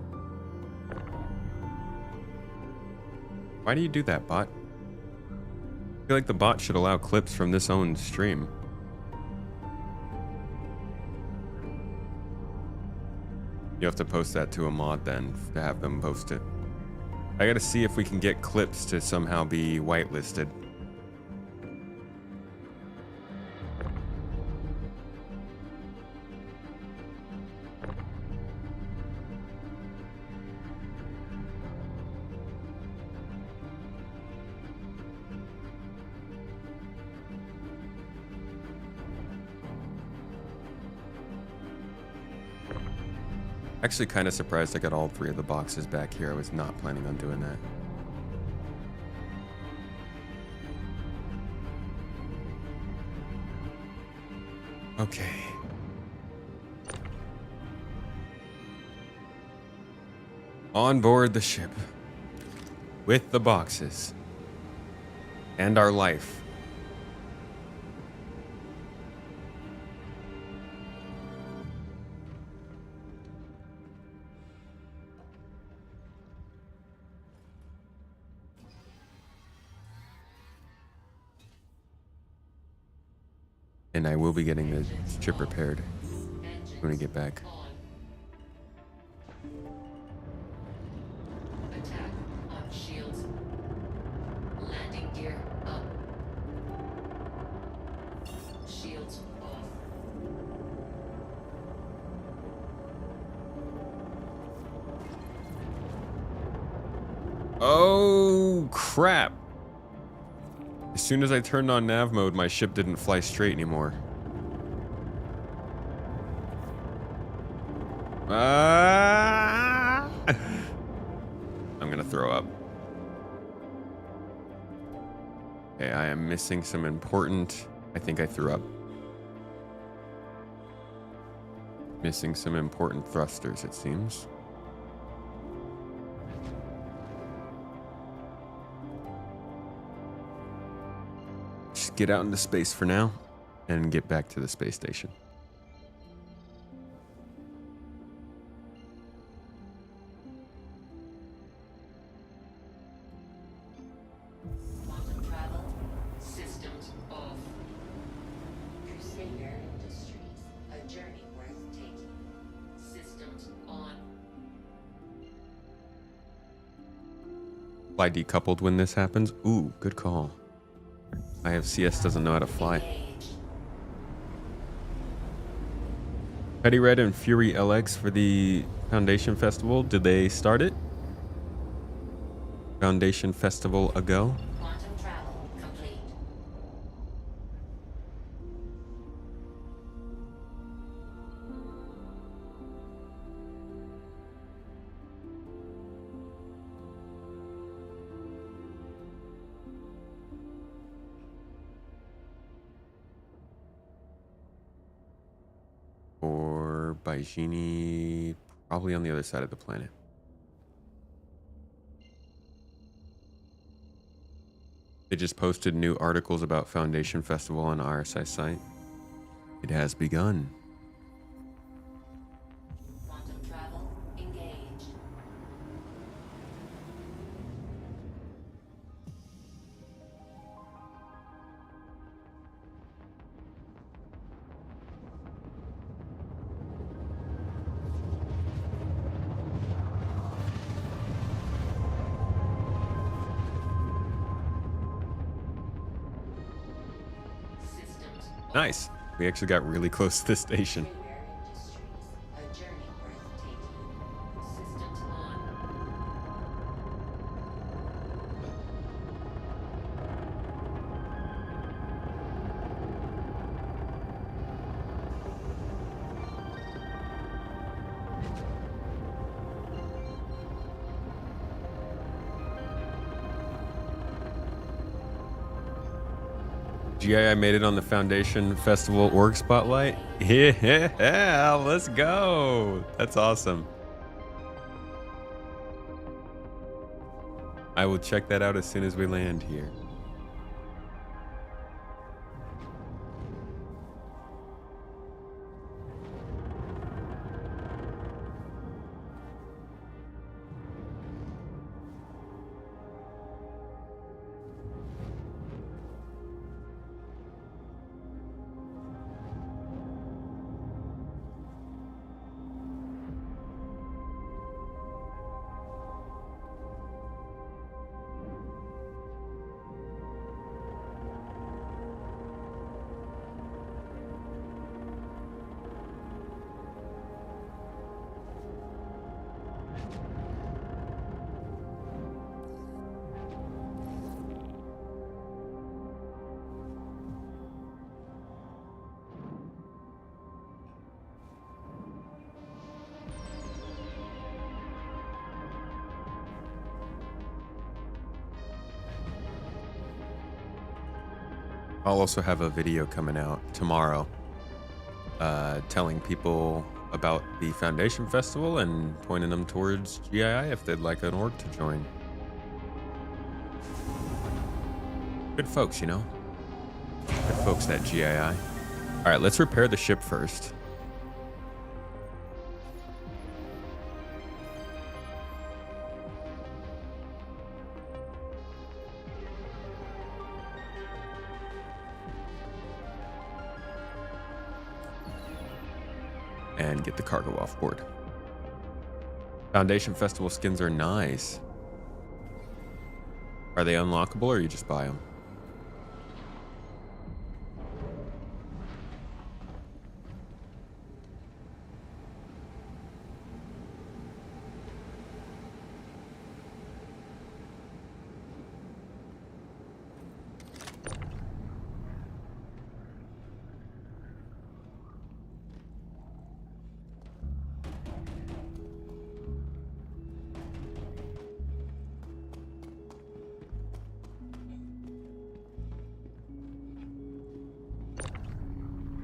Why do you do that, bot? I feel like the bot should allow clips from this own stream. You have to post that to a mod then to have them post it. I gotta see if we can get clips to somehow be whitelisted. Actually, kind of surprised I got all 3 of the boxes back here. I was not planning on doing that. Okay. On board the ship. With the boxes. And our life. And I will be getting the ship repaired when we get back. Attack on shields. Landing gear up. Shields off. Oh, crap. As soon as I turned on nav mode, my ship didn't fly straight anymore. I'm gonna throw up. Okay, I am missing some important... I think I threw up. Missing some important thrusters, it seems. Just get out into space for now and get back to the space station. Quantum travel. Systems off. Crusader Industries, a journey worth taking. Systems on. Fly decoupled when this happens. Ooh, good call. IFCS doesn't know how to fly. Engage. Petty Red and Fury LX for the Foundation Festival. Did they start it? Foundation Festival ago? Quantum travel complete. Or Baijini, probably on the other side of the planet. They just posted new articles about Foundation Festival on RSI site. It has begun. Quantum travel engaged. Systems off. Nice. We actually got really close to the station. Crusader Industries, a journey worth taking. Systems on. GI, I made it on the Foundation Festival org spotlight. Yeah, let's go. That's awesome. I will check that out as soon as we land here. I'll also have a video coming out tomorrow telling people about the Foundation Festival and pointing them towards GII if they'd like an org to join. Good folks, you know? Good folks at GII. All right, let's repair the ship first. And get the cargo off board. Foundation Festival skins are nice. Are they unlockable or you just buy them?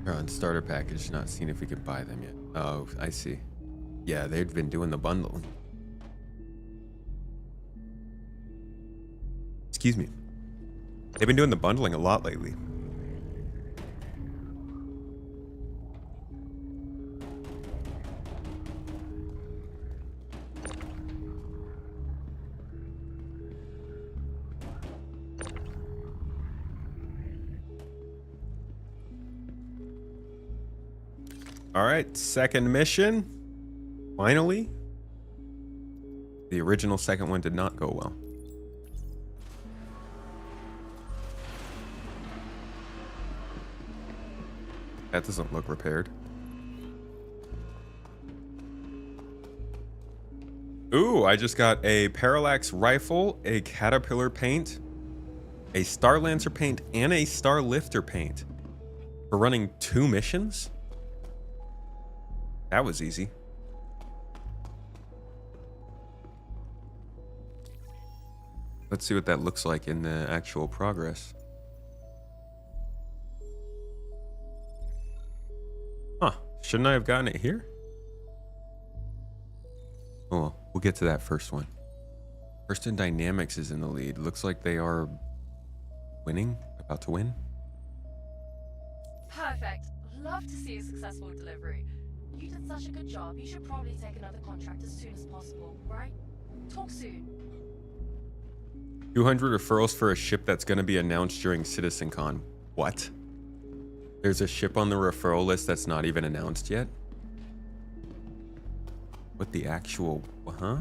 They're on starter package, not seeing if we could buy them yet. Oh, I see. Yeah, they've been doing the bundling. Excuse me. They've been doing the bundling a lot lately. All right, second mission. Finally. The original second one did not go well. That doesn't look repaired. Ooh, I just got a parallax rifle, a caterpillar paint, a star lancer paint, and a star lifter paint. For running 2 missions? That was easy. Let's see what that looks like in the actual progress. Huh. Shouldn't I have gotten it here? Oh, well, we'll get to that first one. First Dynamics is in the lead. Looks like they are winning, about to win. Perfect. Love to see a successful delivery. You did such a good job. You should probably take another contract as soon as possible, right? Talk soon. 200 referrals for a ship that's going to be announced during CitizenCon. What? There's a ship on the referral list that's not even announced yet? What the actual... Huh?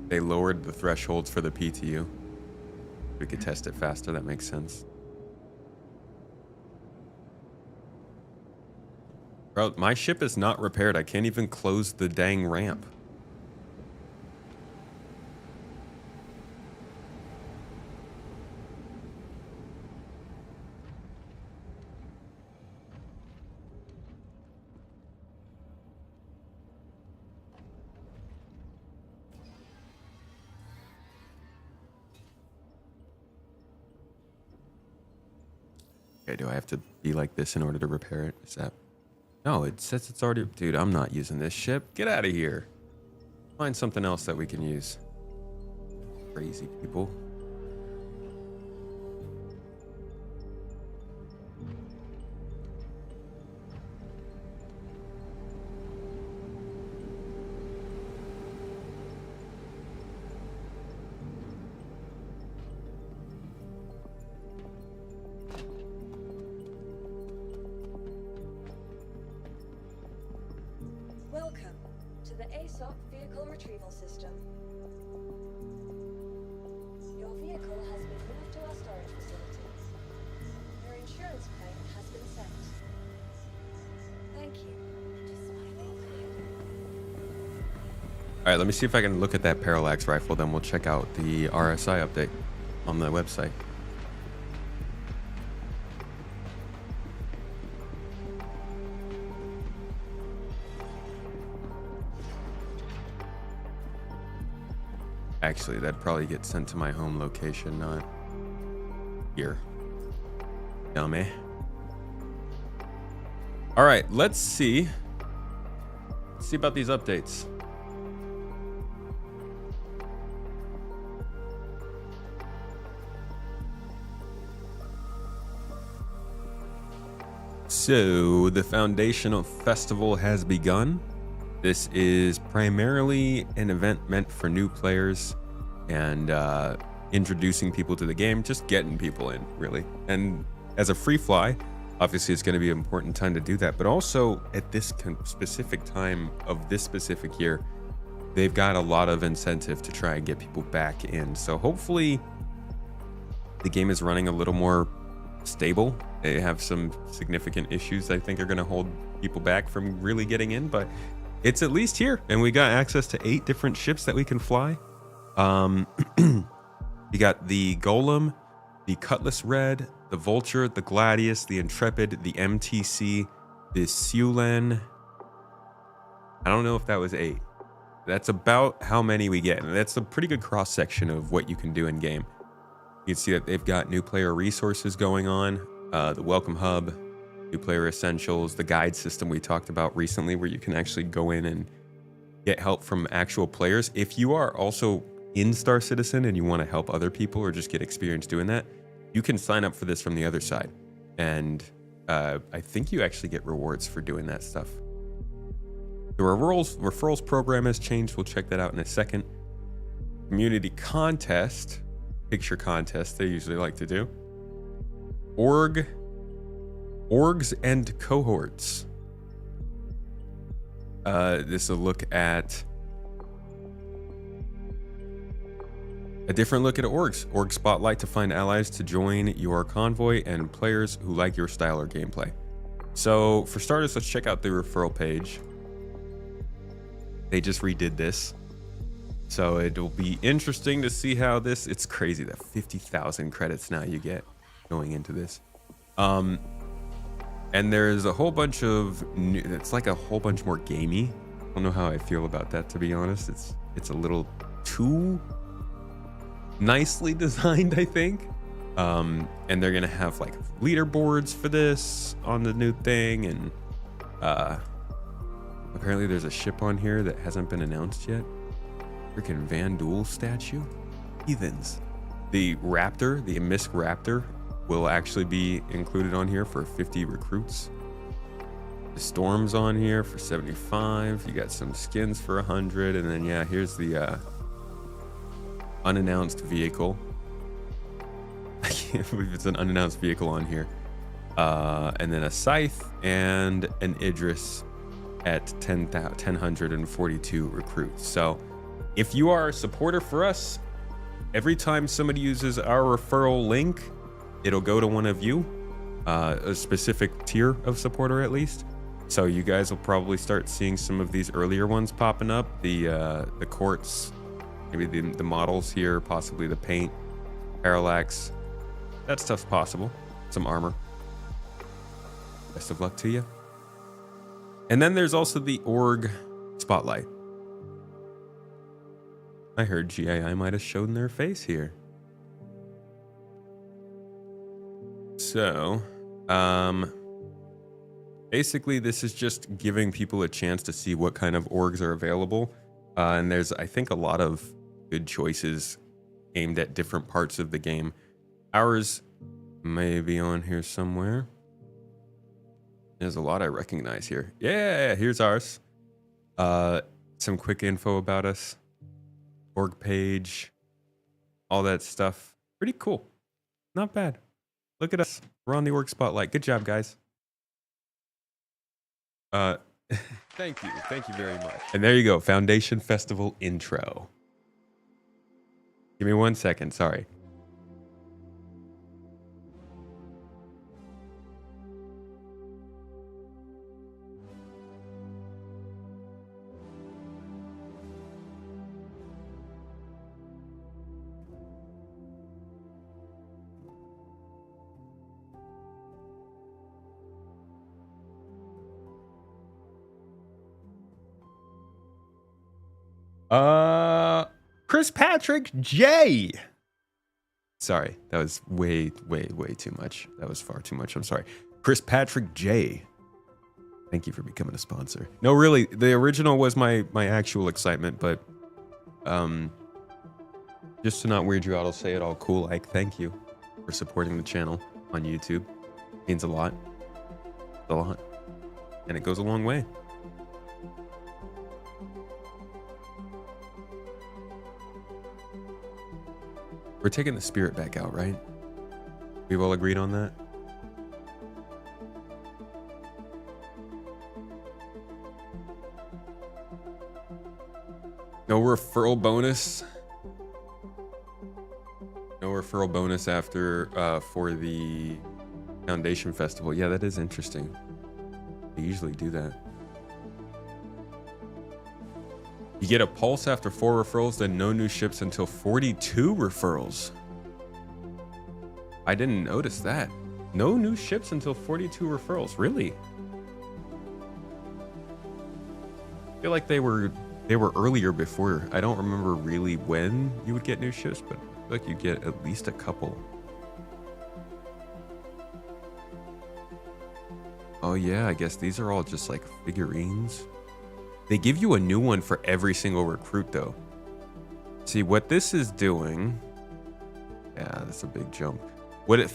They lowered the thresholds for the PTU. We could test it faster, that makes sense. Bro, my ship is not repaired. I can't even close the dang ramp. Okay, do I have to be like this in order to repair it? Is that... No, it says it's already... Dude, I'm not using this ship. Get out of here. Find something else that we can use. Crazy people. Welcome to the ASOP vehicle retrieval system. Your vehicle has been moved to our storage facilities. Your insurance claim has been sent. Thank you. All right, let me see if I can look at that parallax rifle. Then we'll check out the RSI update on the website. Actually, that'd probably get sent to my home location, not here. Dummy. All right, let's see. Let's see about these updates. So the Foundational Festival has begun. This is primarily an event meant for new players and introducing people to the game, just getting people in, really. And as a Freefly, obviously it's going to be an important time to do that. But also at this specific time of this specific year, they've got a lot of incentive to try and get people back in. So hopefully the game is running a little more stable. They have some significant issues I think are going to hold people back from really getting in, but it's at least here, and we got access to 8 different ships that we can fly. You got the Golem, the Cutlass Red, the Vulture, the Gladius, the Intrepid, the MTC, the Siulen. I don't know if that was 8. That's about how many we get, and that's a pretty good cross section of what you can do in game. You can see that they've got new player resources going on, the Welcome Hub, new player essentials, the guide system we talked about recently, where you can actually go in and get help from actual players. If you are also in Star Citizen and you want to help other people or just get experience doing that, you can sign up for this from the other side. And I think you actually get rewards for doing that stuff. The referrals program has changed. We'll check that out in a second. Community contest, picture contest they usually like to do. Orgs and cohorts. This will look at a different look at orgs. Org spotlight to find allies to join your convoy and players who like your style or gameplay. So for starters, let's check out the referral page. They just redid this. So it'll be interesting to see how this, it's crazy that 50,000 credits now you get going into this. And there's a whole bunch of new, it's like a whole bunch more gamey. I don't know how I feel about that, to be honest. It's a little too nicely designed, I think. And they're gonna have like leaderboards for this on the new thing, and apparently there's a ship on here that hasn't been announced yet. Freaking Van Duel statue. Heathens. The Raptor, the Emisk Raptor, will actually be included on here for 50 recruits. The Storm's on here for 75. You got some skins for 100, and then yeah, here's the unannounced vehicle. I can't believe it's an unannounced vehicle on here. And then a Scythe and an Idris at 1042 recruits. So if you are a supporter for us, every time somebody uses our referral link, it'll go to one of you, a specific tier of supporter at least. So you guys will probably start seeing some of these earlier ones popping up. The quartz, maybe the models here, possibly the paint, parallax. That stuff's possible. Some armor. Best of luck to you. And then there's also the org spotlight. I heard GII might have shown their face here. So, basically this is just giving people a chance to see what kind of orgs are available. And there's, I think, a lot of good choices aimed at different parts of the game. Ours may be on here somewhere. There's a lot I recognize here. Yeah, here's ours. Some quick info about us. Org page. All that stuff. Pretty cool. Not bad. Look at us. We're on the org spotlight. Good job, guys. Thank you. Thank you very much. And there you go. Foundation Festival intro. Give me 1 second. Sorry. Chris Patrick J. Sorry, that was way too much. That was far too much. I'm sorry. Chris Patrick J. Thank you for becoming a sponsor. No, really, the original was my actual excitement, but just to not weird you out, I'll say it all cool. Like, thank you for supporting the channel on YouTube. It means a lot. A lot. And it goes a long way. We're taking the spirit back out, right? We've all agreed on that? No referral bonus. No referral bonus after for the Foundation Festival. Yeah, that is interesting. They usually do that. You get a pulse after 4 referrals, then no new ships until 42 referrals. I didn't notice that. No new ships until 42 referrals. Really? I feel like they were earlier before. I don't remember really when you would get new ships, but I feel like you get at least a couple. Oh yeah, I guess these are all just like figurines. They give you a new one for every single recruit though. See what this is doing. Yeah, that's a big jump. What it